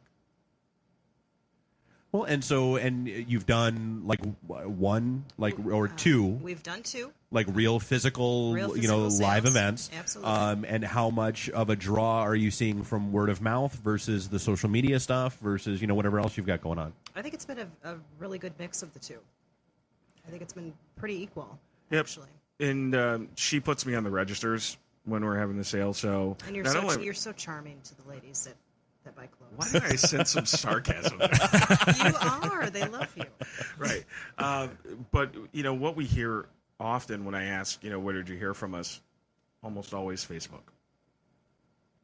Well, and you've done like one, or two. We've done two. Like real physical sales. live events. Absolutely. And how much of a draw are you seeing from word of mouth versus the social media stuff versus whatever else you've got going on? I think it's been a really good mix of the two. I think it's been pretty equal, Yep. actually. And she puts me on the registers when we're having the sale. So And you're so charming to the ladies that buy clothes. Why did I sense some sarcasm? You are. They love you. Right. But what we hear often when I ask, where did you hear from us? Almost always Facebook.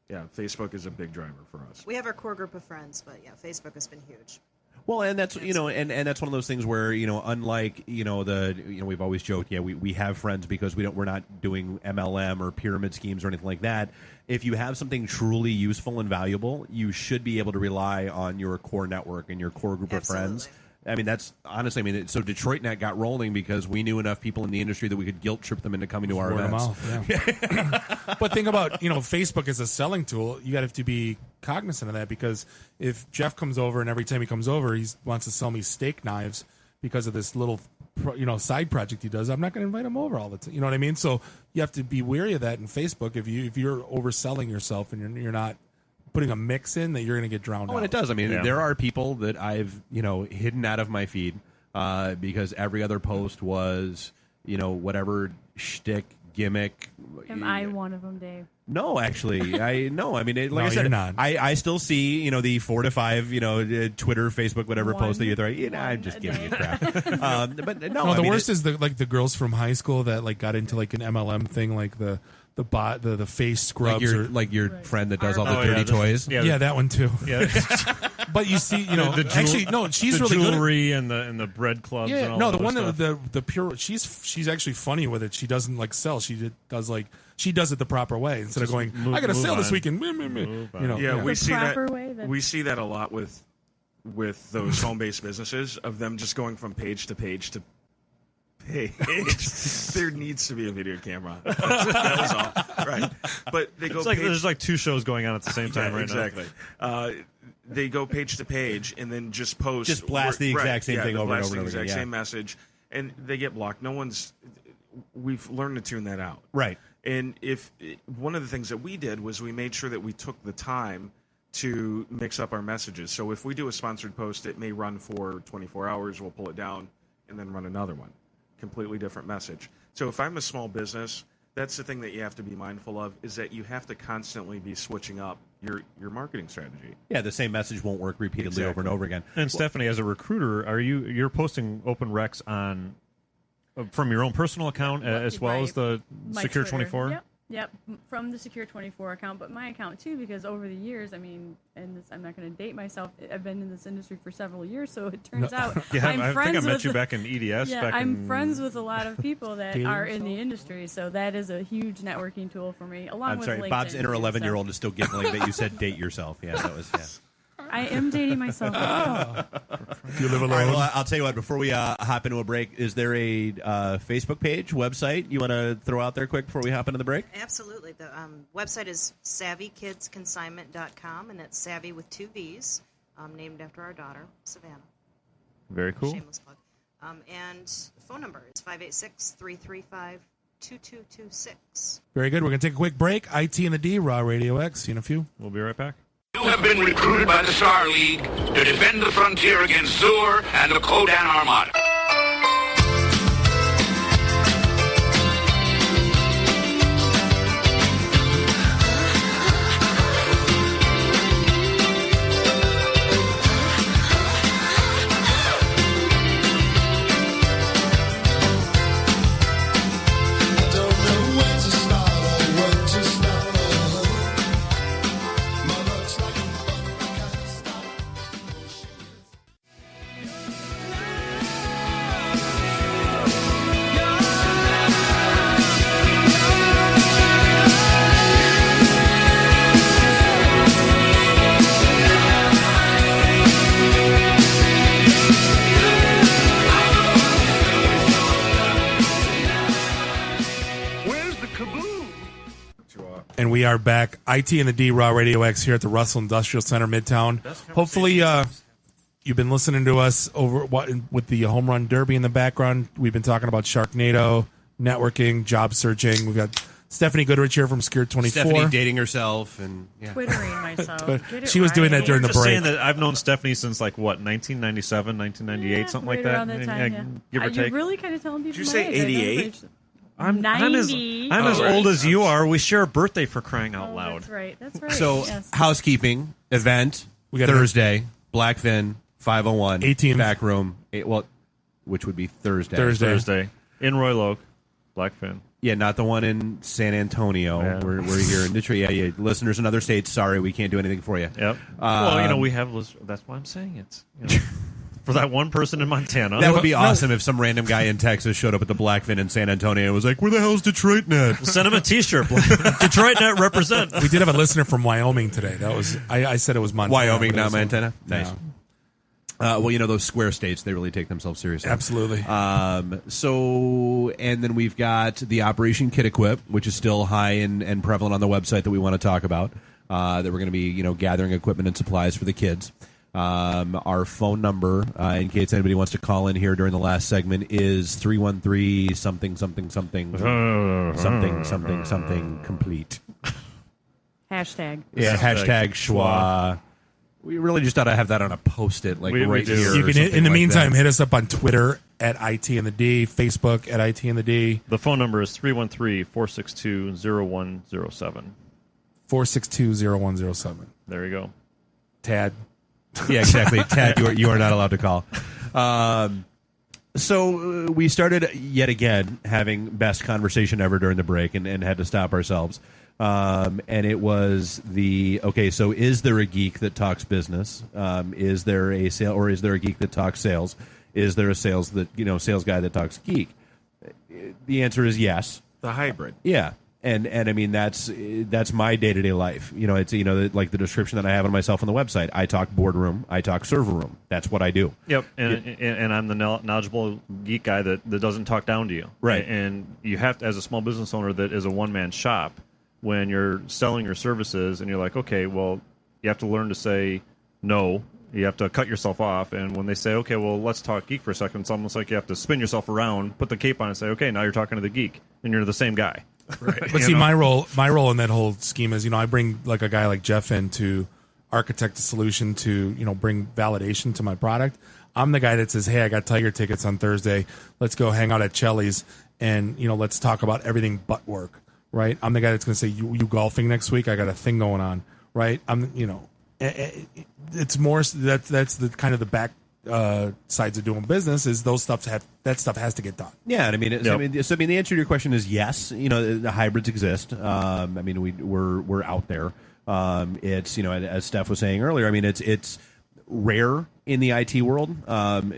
Yeah, Facebook is a big driver for us. We have our core group of friends, but yeah, Facebook has been huge. Well, and that's and that's one of those things where unlike we've always joked, we have friends because we're not doing MLM or pyramid schemes or anything like that. If you have something truly useful and valuable, you should be able to rely on your core network and your core group of friends. I mean, that's honestly, so DetroitNet got rolling because we knew enough people in the industry that we could guilt trip them into coming to our Word of events. mouth, yeah. But think about, Facebook as a selling tool. You got to be cognizant of that, because if Jeff comes over and every time he comes over, he wants to sell me steak knives because of this little, side project he does, I'm not going to invite him over all the time. You know what I mean? So you have to be wary of that in Facebook. If you're overselling yourself and you're not putting a mix in, that you're going to get drowned out. And it does. I mean, there are people that I've, hidden out of my feed because every other post was, whatever shtick gimmick. Am I one of them, Dave? No, actually, I mean, like No, I said, you're not. I still see the 4 to 5 Twitter, Facebook, whatever post that you throw. I'm just giving you crap. But no, I the mean, worst is the girls from high school that like got into like an MLM thing, like the face scrubs, like your friend that does all the Oh, dirty yeah, toys. yeah, that one too. Yeah. But you see, actually no, she's the really good. jewelry and the bread clubs. Yeah, and all no, that the one stuff. that the pure. She's actually funny with it. She doesn't like sell. She does it the proper way instead of going. I got to sell this weekend. Yeah, we The see proper that. way, that's- We see that a lot with those home-based businesses of them just going from page to page to page. There needs to be a video camera. That was all right. But they go. It's like page, there's like 2 shows going on at the same time right exactly. now. They go page to page and then just post. Just blast the exact same thing they over and blast over and the over exact again, same message, and they get blocked. We've learned to tune that out. Right. And if one of the things that we did was we made sure that we took the time to mix up our messages. So if we do a sponsored post, it may run for 24 hours. We'll pull it down and then run another one. Completely different message. So if I'm a small business, that's the thing that you have to be mindful of, is that you have to constantly be switching up your marketing strategy. Yeah, the same message won't work repeatedly over and over again. And Stephanie, as a recruiter, you're posting open recs on from your own personal account as well as the My Secure-24? Twitter. Yep, from the Secure-24 account, but my account too, because over the years, I mean, and I'm not going to date myself. I've been in this industry for several years, so it turns out Yeah, I'm I friends think I met with you back in EDS. Yeah, back I'm in... friends with a lot of people that Dating are in the industry, so that is a huge networking tool for me. Along I'm with sorry, LinkedIn Bob's inner too, 11-year-old is still giggling that you said date yourself. Yeah, that was. Yeah. I am dating myself. Do you live alone? All right, well, I'll tell you what. Before we hop into a break, is there a Facebook page, website you want to throw out there quick before we hop into the break? Absolutely. The website is SavvyKidsConsignment.com, and that's Savvy with 2 V's, named after our daughter, Savannah. Very cool. Shameless plug. And the phone number is 586-335-2226. Very good. We're gonna take a quick break. IT and the D, Raw Radio X. See you in a few. We'll be right back. You have been recruited by the Star League to defend the frontier against Zur and the Kodan Armada. And we are back. IT and the D, Raw Radio X, here at the Russell Industrial Center, Midtown. Hopefully, you've been listening to us with the Home Run Derby in the background. We've been talking about Sharknado, networking, job searching. We've got Stephanie Goodrich here from Secure-24. Stephanie dating herself and Twittering myself. She was doing that during the Just break. saying that I've known Stephanie since 1997, 1998, something like Right that. around that time, Give or You're take. really kind of telling people Did you my say age. I know 88? it's- I'm 90. as old as you are. We share a birthday for crying out loud. That's right. That's right. So, yes. housekeeping event We got Thursday, Blackfin 501 18th. back room. Which would be Thursday. Thursday in Royal Oak, Blackfin. Yeah, not the one in San Antonio. Yeah. We're here in Detroit. Yeah, listeners in other states, sorry, we can't do anything for you. Yep. Well, we have. That's why I'm saying it. For that one person in Montana. That would be awesome if some random guy in Texas showed up at the Blackfin in San Antonio and was like, "Where the hell's Detroit Net?" Send him a T-shirt. Detroit Net represent. We did have a listener from Wyoming today. That was I said it was Montana. Wyoming, but it not was- Montana. Nice. No. Well, those square states, they really take themselves seriously. Absolutely. And then we've got the Operation Kid Equip, which is still high and prevalent on the website that we want to talk about. That we're going to be, gathering equipment and supplies for the kids. Our phone number, in case anybody wants to call in here during the last segment, is 313 something something something something something something complete. Hashtag. Yeah, hashtag schwa. We really just ought to have that on a post-it, like We right do. here. You or can, something in the like meantime, that. hit us up on Twitter at IT and the D, Facebook at IT and the D. The phone number is 313-462-0107. 462-0107. There you go. Tad. Yeah, exactly. Tad, you are not allowed to call. So we started yet again having best conversation ever during the break and had to stop ourselves. And it was so is there a geek that talks business? Is there a sale, or is there a geek that talks sales? Is there a sales guy that talks geek? The answer is yes. The hybrid. Yeah. And I mean that's my day-to-day life. It's like the description that I have on myself on the website. I talk boardroom, I talk server room. That's what I do. Yep, and I'm the knowledgeable geek guy that doesn't talk down to you. Right. And you have to, as a small business owner that is a one-man shop, when you're selling your services and you're like, okay, well, you have to learn to say no. You have to cut yourself off. And when they say, okay, well, let's talk geek for a second, it's almost like you have to spin yourself around, put the cape on and say, okay, now you're talking to the geek, and you're the same guy. Right. But see, my role in that whole scheme is, I bring like a guy like Jeff in to architect a solution to, bring validation to my product. I'm the guy that says, hey, I got Tiger tickets on Thursday. Let's go hang out at Chelly's and, let's talk about everything but work, right? I'm the guy that's going to say, you golfing next week? I got a thing going on, right? It's more, that's the kind of the back sides of doing business is that stuff has to get done. Yeah, and I mean, the answer to your question is yes. The hybrids exist. We're out there. It's as Steph was saying earlier. I mean, it's rare in the IT world,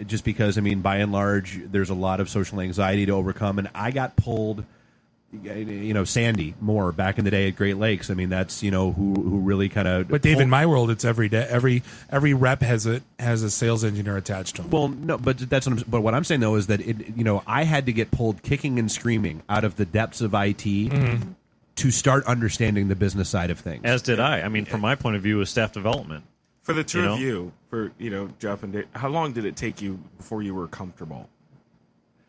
just because by and large, there's a lot of social anxiety to overcome, and I got pulled. Sandy Moore back in the day at Great Lakes. I mean, that's who really kind of. But Dave, in my world, it's every day. Every rep has a sales engineer attached to him. Well, no, but but what I'm saying though is that I had to get pulled kicking and screaming out of the depths of IT to start understanding the business side of things. As did I. I mean, from my point of view, is staff development. For the two of you, Jeff and Dave, how long did it take you before you were comfortable?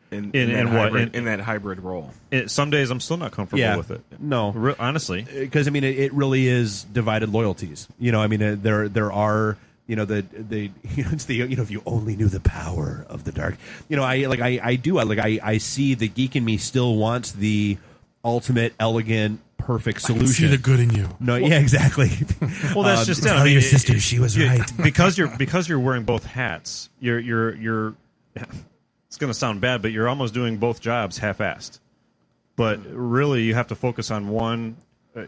In that hybrid role. Some days I'm still not comfortable with it. No, honestly, because it really is divided loyalties. There are it's the if you only knew the power of the dark. I see the geek in me still wants the ultimate, elegant, perfect solution. I see the good in you. No, yeah, exactly. Well, that's just it. Tell your sister she was right. because you're wearing both hats. You're it's going to sound bad, but you're almost doing both jobs half-assed. But really, you have to focus on one.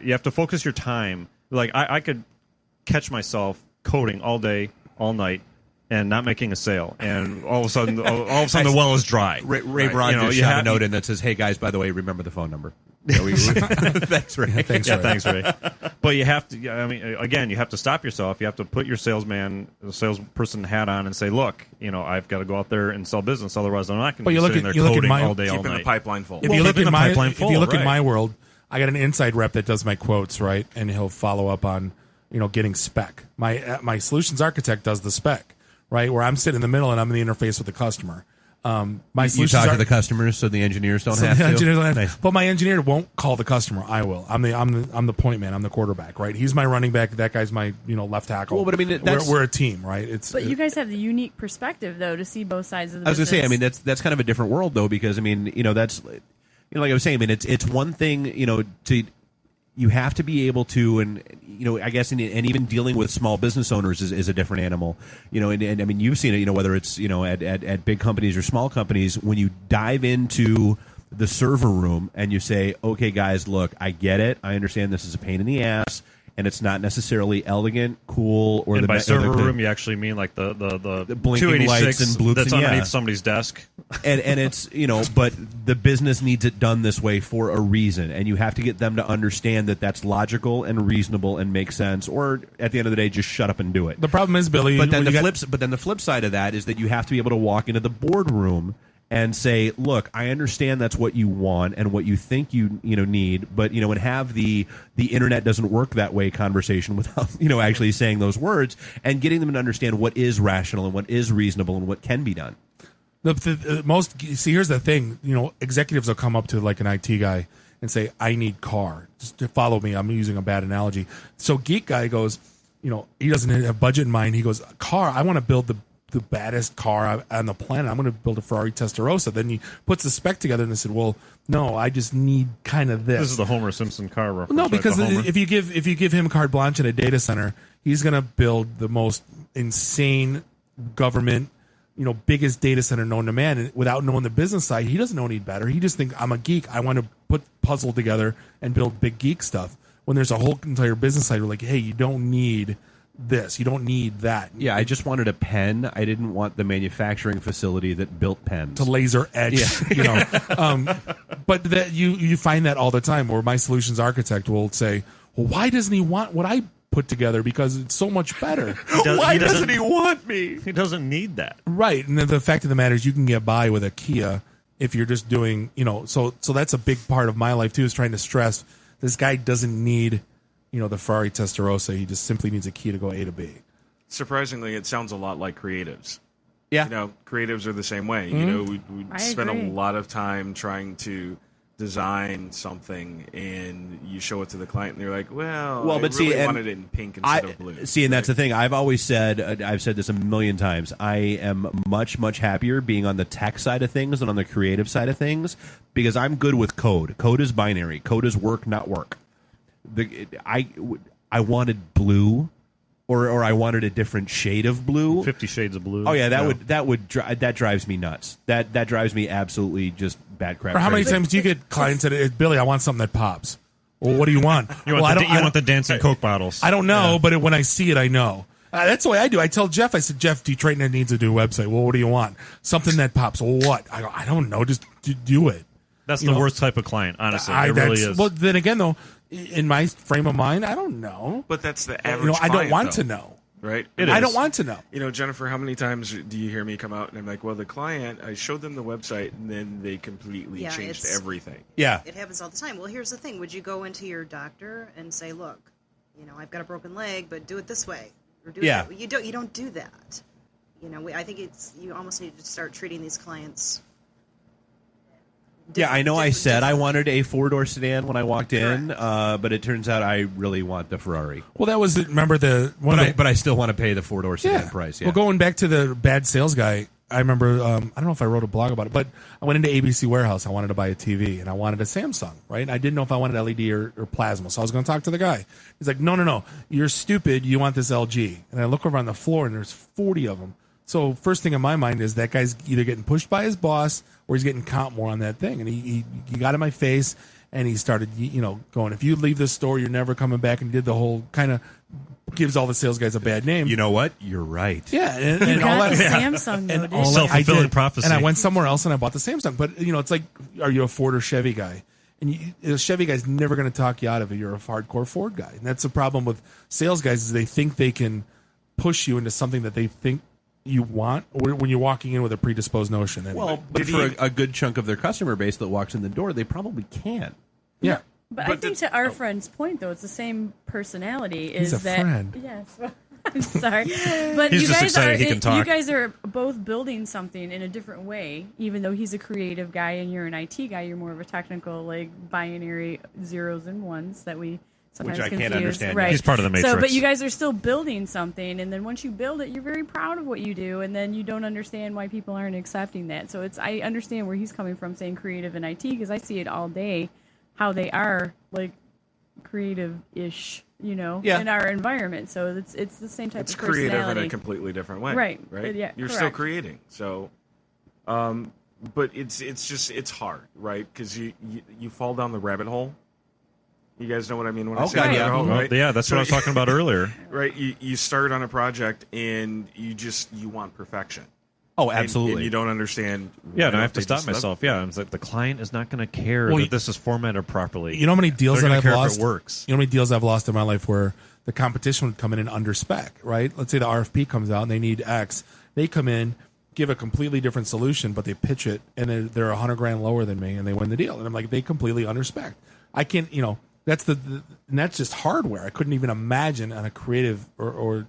You have to focus your time. Like, I could catch myself coding all day, all night, and not making a sale. And all of a sudden the well is dry. Ray Braun just shot a note in that says, hey, guys, by the way, remember the phone number. Thanks, Ray. Thanks, Ray. But you have to. Again, you have to stop yourself. You have to put your salesperson hat on, and say, "Look, I've got to go out there and sell business. Otherwise, I'm not going to be sitting there coding all day, all night." Keeping the pipeline full. If you look at my world, I got an inside rep that does my quotes, right, and he'll follow up on, getting spec. My solutions architect does the spec, right, where I'm sitting in the middle and I'm in the interface with the customer. You talk to the customers, so the engineers don't have to. Nice. But my engineer won't call the customer. I will. I'm the point man. I'm the quarterback, right? He's my running back. That guy's my we're a team, right? But you guys have the unique perspective though to see both sides of the. I was going business. to say, that's kind of a different world though, because that's like I was saying, it's one thing to. You have to be able to, and I guess, and even dealing with small business owners is a different animal. And I mean, you've seen it. Whether it's at big companies or small companies, when you dive into the server room and you say, "Okay, guys, look, I get it. I understand this is a pain in the ass, and it's not necessarily elegant, cool, or and the by server room, you actually mean like the blinking lights and bloops that's underneath somebody's desk." And it's but the business needs it done this way for a reason, and you have to get them to understand that that's logical and reasonable and makes sense. Or at the end of the day, just shut up and do it. The problem is, Billy. But then the flip side of that is that you have to be able to walk into the boardroom and say, "Look, I understand that's what you want and what you think you need, but and have the internet doesn't work that way conversation without actually saying those words and getting them to understand what is rational and what is reasonable and what can be done." Here's the thing. Executives will come up to like an IT guy and say, "I need car. Just follow me." I'm using a bad analogy. So geek guy goes, he doesn't have budget in mind. He goes, car, I want to build the baddest car on the planet. I'm going to build a Ferrari Testarossa. Then he puts the spec together and they said, well, no, I just need kind of this. This is the Homer Simpson car reference. No, right? because The Homer. if you give him carte blanche at a data center, he's going to build the most insane government, biggest data center known to man. And without knowing the business side, he doesn't know any better. He just thinks, I'm a geek. I want to put puzzle together and build big geek stuff. When there's a whole entire business side, we're like, hey, you don't need this. You don't need that. Yeah, I just wanted a pen. I didn't want the manufacturing facility that built pens. To laser etch, But that you find that all the time where my solutions architect will say, well, why doesn't he want what I put together? Because it's so much better. Why doesn't he want me? He doesn't need that. Right. And then the fact of the matter is you can get by with a Kia if you're just doing, so that's a big part of my life too, is trying to stress this guy doesn't need, the Ferrari Testarossa. He just simply needs a key to go A to B. Surprisingly, it sounds a lot like creatives. Yeah. Creatives are the same way. Mm-hmm. We spend a lot of time trying to design something, and you show it to the client, and they're like, "Well, I but really wanted it in pink instead of blue." See, and that's the thing. I've always said, I've said this a million times. I am much, much happier being on the tech side of things than on the creative side of things because I'm good with code. Code is binary. Code is work, not work. I wanted blue. Or I wanted a different shade of blue. 50 Shades of Blue. Oh yeah, that drives me nuts. That drives me absolutely just bat crap. Or how many crazy. times do you get clients that, Billy, I want something that pops. Well, what do you want? You want the dancing Coke bottles. I don't know, but when I see it, I know. That's the way I do. I tell Jeff, I said, Jeff, Detroit Net needs a new website. Well, what do you want? Something that pops. Well, what? I go, I don't know. Just do it. That's the worst type of client, honestly. It really is. Well, then again, though, in my frame of mind, I don't know. But that's the average I don't client, want though. to know. Right? I don't want to know. Jennifer, how many times do you hear me come out and I'm like, well, the client, I showed them the website and then they completely changed everything. Yeah. It happens all the time. Well, here's the thing. Would you go into your doctor and say, look, I've got a broken leg, but do it this way? Or do it that way? You don't do that. I think you almost need to start treating these clients. Yeah, I know I said I wanted a four-door sedan when I walked in, but it turns out I really want the Ferrari. Well, that was, remember but I still want to pay the four-door sedan price. Yeah. Well, going back to the bad sales guy, I remember, I don't know if I wrote a blog about it, but I went into ABC Warehouse. I wanted to buy a TV, and I wanted a Samsung, right? And I didn't know if I wanted LED or plasma, so I was going to talk to the guy. He's like, no, you're stupid. You want this LG. And I look over on the floor, and there's 40 of them. So first thing in my mind is that guy's either getting pushed by his boss or he's getting comp more on that thing. And he got in my face and he started, going, if you leave this store, you're never coming back, and did the whole kind of gives all the sales guys a bad name. You know what? You're right. Yeah. And you all got that. the Samsung, though, And all self-fulfilling prophecy. And I went somewhere else and I bought the Samsung. But, it's like, are you a Ford or Chevy guy? And a Chevy guy's never going to talk you out of it. You're a hardcore Ford guy. And that's the problem with sales guys is they think they can push you into something that they think you want when you're walking in with a predisposed notion. Anyway. Well, but for a good chunk of their customer base that walks in the door, they probably can. Yeah. But I think to our friend's point, though, it's the same personality. He's is a that friend. Yes? I'm sorry, but He's you just guys excited he can talk. You guys are both building something in a different way. Even though he's a creative guy and you're an IT guy, you're more of a technical, like binary zeros and ones that we sometimes Which I confuse. can't understand. Right. He's part of the Matrix. So, but you guys are still building something, and then once you build it, you're very proud of what you do, and then you don't understand why people aren't accepting that. So I understand where he's coming from saying creative and IT, because I see it all day, how they are like creative-ish, in our environment. So it's the same type of personality. It's creative in a completely different way. Right. Right. Yeah, You're still creating. So, but it's hard, right? Because you fall down the rabbit hole. You guys know what I mean when I say rabbit hole, right? Yeah, that's what I was talking about earlier. Right. You start on a project and you want perfection. Oh, absolutely. And you don't understand. Yeah, and I have to stop myself. Yeah, it's like the client is not going to care that this is formatted properly. You know how many deals They're that gonna I've care lost? if it works. You know how many deals I've lost in my life where the competition would come in and under spec, right? Let's say the RFP comes out and they need X. They come in, give a completely different solution, but they pitch it and they're $100,000 lower than me and they win the deal. And I'm like, they completely under spec. I can't, that's and that's just hardware. I couldn't even imagine on a creative or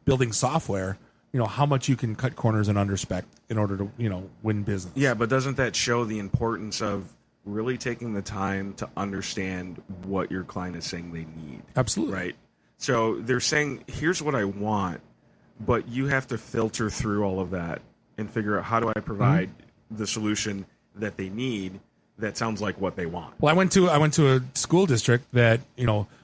building software, how much you can cut corners and underspec in order to, win business. Yeah, but doesn't that show the importance of really taking the time to understand what your client is saying they need? Absolutely. Right. So they're saying, here's what I want, but you have to filter through all of that and figure out how do I provide the solution that they need that sounds like what they want. Well, I went to a school district that,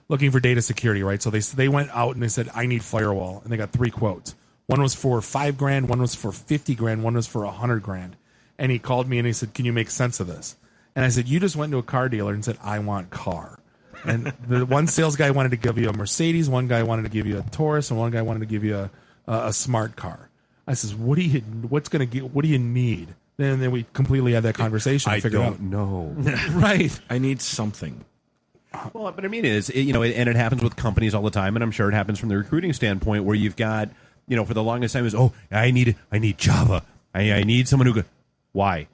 looking for data security, right? So they went out and they said, I need firewall, and they got 3 quotes. One was for $5,000, one was for $50,000, one was for $100,000. And he called me and he said, can you make sense of this? And I said, you just went to a car dealer and said, I want car. And the one sales guy wanted to give you a Mercedes, one guy wanted to give you a Taurus, and one guy wanted to give you a smart car. I says, what do you need? Then we completely had that conversation. I and figured don't out. know. Right. I need something. Well, but I mean, and it happens with companies all the time, and I'm sure it happens from the recruiting standpoint, where you've got, for the longest time is, I need Java. I need someone who. Why?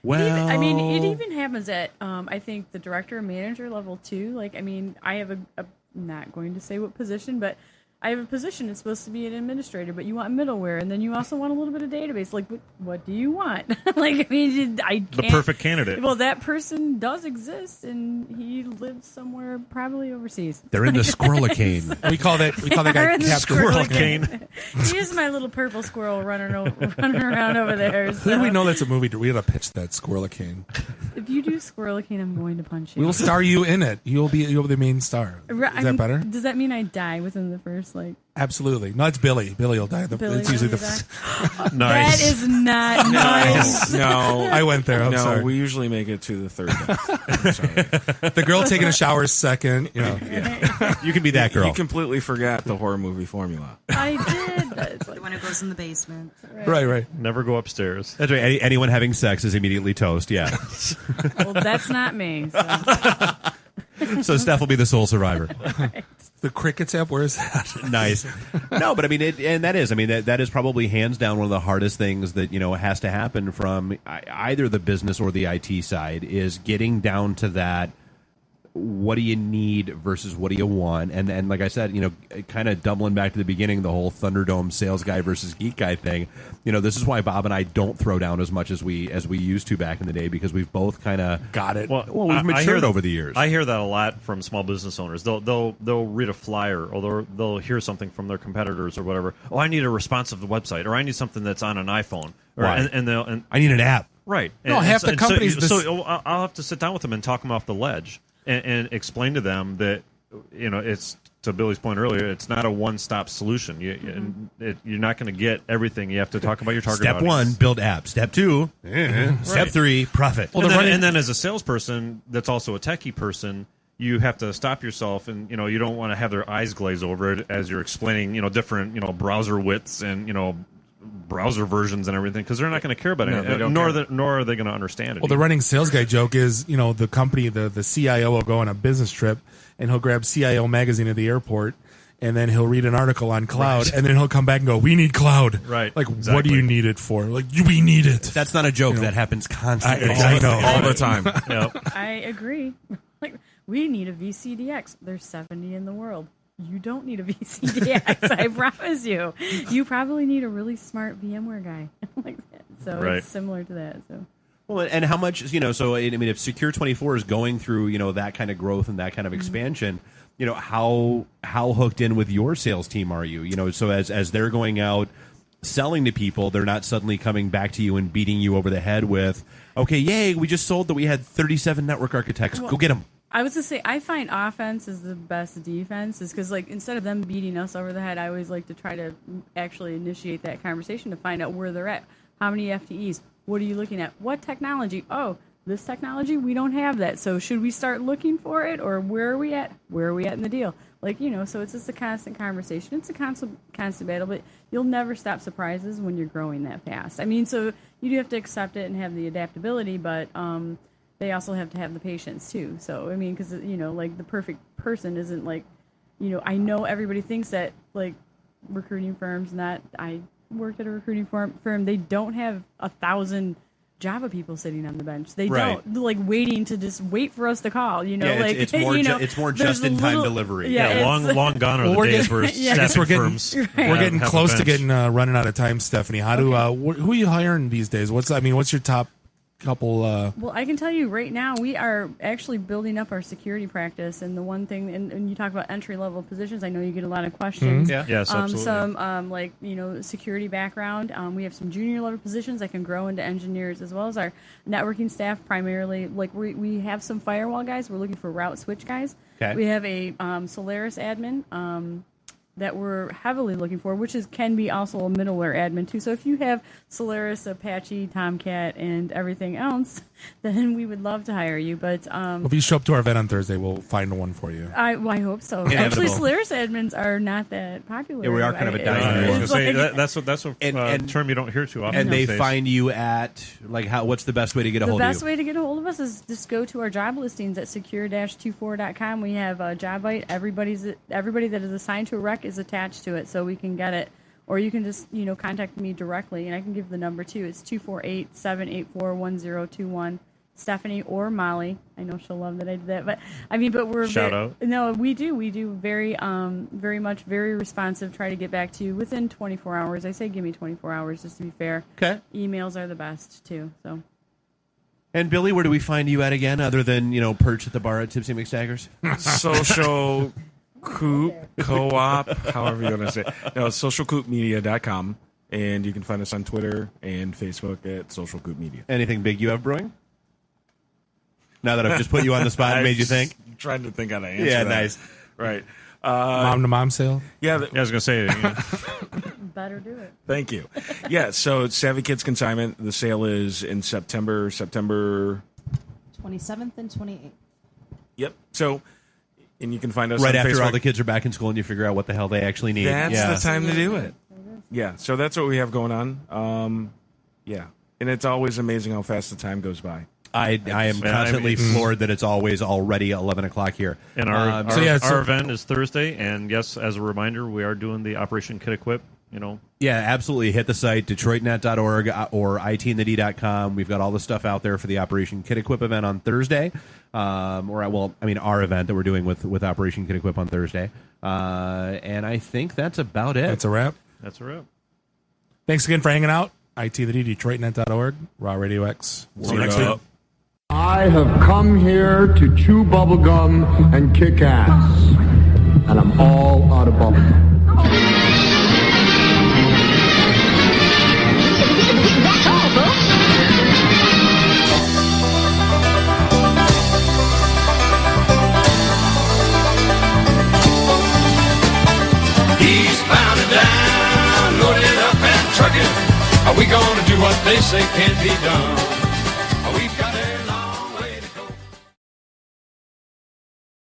Well, it even happens at I think the director or manager level too. I have a I'm not going to say what position, but I have a position. It's supposed to be an administrator, but you want middleware, and then you also want a little bit of database. Like, what do you want? I can't. The perfect candidate. Well, that person does exist, and he lives somewhere probably overseas. They're in the squirrelicane. We call that guy Captain Squirrelicane. He is my little purple squirrel running around over there. Who do we know that's a movie? We had to pitch that Squirrelicane. If you do Squirrelicane, I'm going to punch you. We will star you in it. You'll be the main star. Is that better? Does that mean I die within the first Absolutely. No, it's Billy. Billy will die. It's usually Nice. Nice. That is not nice. No, I went there. I'm sorry. We usually make it to the third death. The girl taking a shower is second. Yeah. You can be that girl. You completely forgot the horror movie formula. I did. That's The one who goes in the basement. Right. Never go upstairs. That's right. Anyone having sex is immediately toast. Yeah. Well, that's not me. So. So Steph will be the sole survivor. Right. The Crickets app, where is that? Nice. No, but that is probably hands down one of the hardest things that, has to happen from either the business or the IT side, is getting down to that. What do you need versus what do you want? And like I said, kind of doubling back to the beginning, the whole Thunderdome sales guy versus geek guy thing. This is why Bob and I don't throw down as much as we used to back in the day, because we've both kind of got it. Well, we've matured over the years. I hear that a lot from small business owners. They'll read a flyer, or they'll hear something from their competitors or whatever. Oh, I need a responsive website, or I need something that's on an iPhone. And I need an app. Right. No, half the companies. So I'll have to sit down with them and talk them off the ledge. And explain to them that, it's, to Billy's point earlier, it's not a one-stop solution. You're not going to get everything. You have to talk about your target Step audience. 1, build app. Step 2, Step 3, profit. Well, and then as a salesperson that's also a techie person, you have to stop yourself, and you don't want to have their eyes glaze over it as you're explaining different browser widths and browser versions and everything, because they're not going to care about it, nor are they going to understand it. Well, the running sales guy joke is, the company, the CIO will go on a business trip, and he'll grab CIO magazine at the airport, and then he'll read an article on cloud, and then he'll come back and go, we need cloud. Right. Like, exactly. What do you need it for? Like, we need it. That's not a joke. That happens constantly. I know. All the time. Yep. I agree. We need a VCDX. There's 70 in the world. You don't need a VCDX, I promise you. You probably need a really smart VMware guy like that. So Right. It's similar to that. So. Well, and how much, if Secure-24 is going through, that kind of growth and that kind of expansion, how hooked in with your sales team are you? So as they're going out selling to people, they're not suddenly coming back to you and beating you over the head with, okay, yay, we just sold that we had 37 network architects. Go get them. I was going to say, I find offense is the best defense, is because, instead of them beating us over the head, I always like to try to actually initiate that conversation to find out where they're at. How many FTEs? What are you looking at? What technology? Oh, this technology? We don't have that. So should we start looking for it, or where are we at? Where are we at in the deal? So it's just a constant conversation. It's a constant battle, but you'll never stop surprises when you're growing that fast. So you do have to accept it and have the adaptability, but they also have to have the patience too. So because the perfect person isn't I know everybody thinks that recruiting firms. I worked at a recruiting firm. They don't have 1,000 Java people sitting on the bench. They don't waiting to just wait for us to call. It's more it's more just in time delivery. Long gone are the days where staffing firms. We're getting close to getting running out of time, Stephanie. How do who are you hiring these days? What's your top couple. Well, I can tell you right now, we are actually building up our security practice. And the one thing, and you talk about entry level positions, I know you get a lot of questions. Mhm. Yeah. Yes, absolutely. Some like security background. We have some junior level positions that can grow into engineers, as well as our networking staff. Primarily, like we have some firewall guys. We're looking for route switch guys. Okay. We have a Solaris admin. That we're heavily looking for, which can be also a middleware admin too. So if you have Solaris, Apache, Tomcat, and everything else, then we would love to hire you. But if you show up to our event on Thursday, we'll find one for you. I hope so. Inevitable. Actually, Solaris admins are not that popular. Yeah, we are kind of a dying I was breed. gonna say, that's a term you don't hear too often. And they these days. find you at what's the best way to get a The hold of you? best way to get a hold of us is just go to our job listings at secure-24.com. We have a job bite. Everybody that is assigned to a rec is attached to it, so we can get it. Or you can just contact me directly, and I can give the number too. It's 248-784-1021. Stephanie or Molly. I know she'll love that I did that, but we're Shout out. No, we do very very responsive. Try to get back to you within 24 hours. I say give me 24 hours just to be fair. Okay. Emails are the best too. So. And Billy, where do we find you at again, other than perch at the bar at Tipsy McStaggers? Social Coop Co-op, however you want to say it. No, socialcoopmedia.com, and you can find us on Twitter and Facebook at Social Coop Media. Anything big you have brewing? Now that I've just put you on the spot and made you think? Trying to think how to answer Yeah, that. nice. Right. Mom to mom sale? Yeah. I was going to say. Better do it. Thank you. Yeah, so Savvy Kids Consignment, the sale is in September 27th and 28th. Yep. So, and you can find us right on after Facebook. all the kids are back in school and you figure out what the hell they actually need. That's the time to do it. Yeah, so that's what we have going on. Yeah, and it's always amazing how fast the time goes by. I am constantly floored that it's always already 11 o'clock here. And our event is Thursday, and yes, as a reminder, we are doing the Operation Kit Equip. Yeah, absolutely. Hit the site, DetroitNet.org or itandthed.com. We've got all the stuff out there for the Operation Kit Equip event on Thursday. Our event that we're doing with Operation Kit Equip on Thursday. And I think that's about it. That's a wrap. That's a wrap. Thanks again for hanging out. ITTHD, DetroitNet.org, Raw Radio X. See you next week. I have come here to chew bubblegum and kick ass. And I'm all out of bubblegum. That's all, folks. Eastbound and down, loaded up and trucking. Are we gonna do what they say can't be done?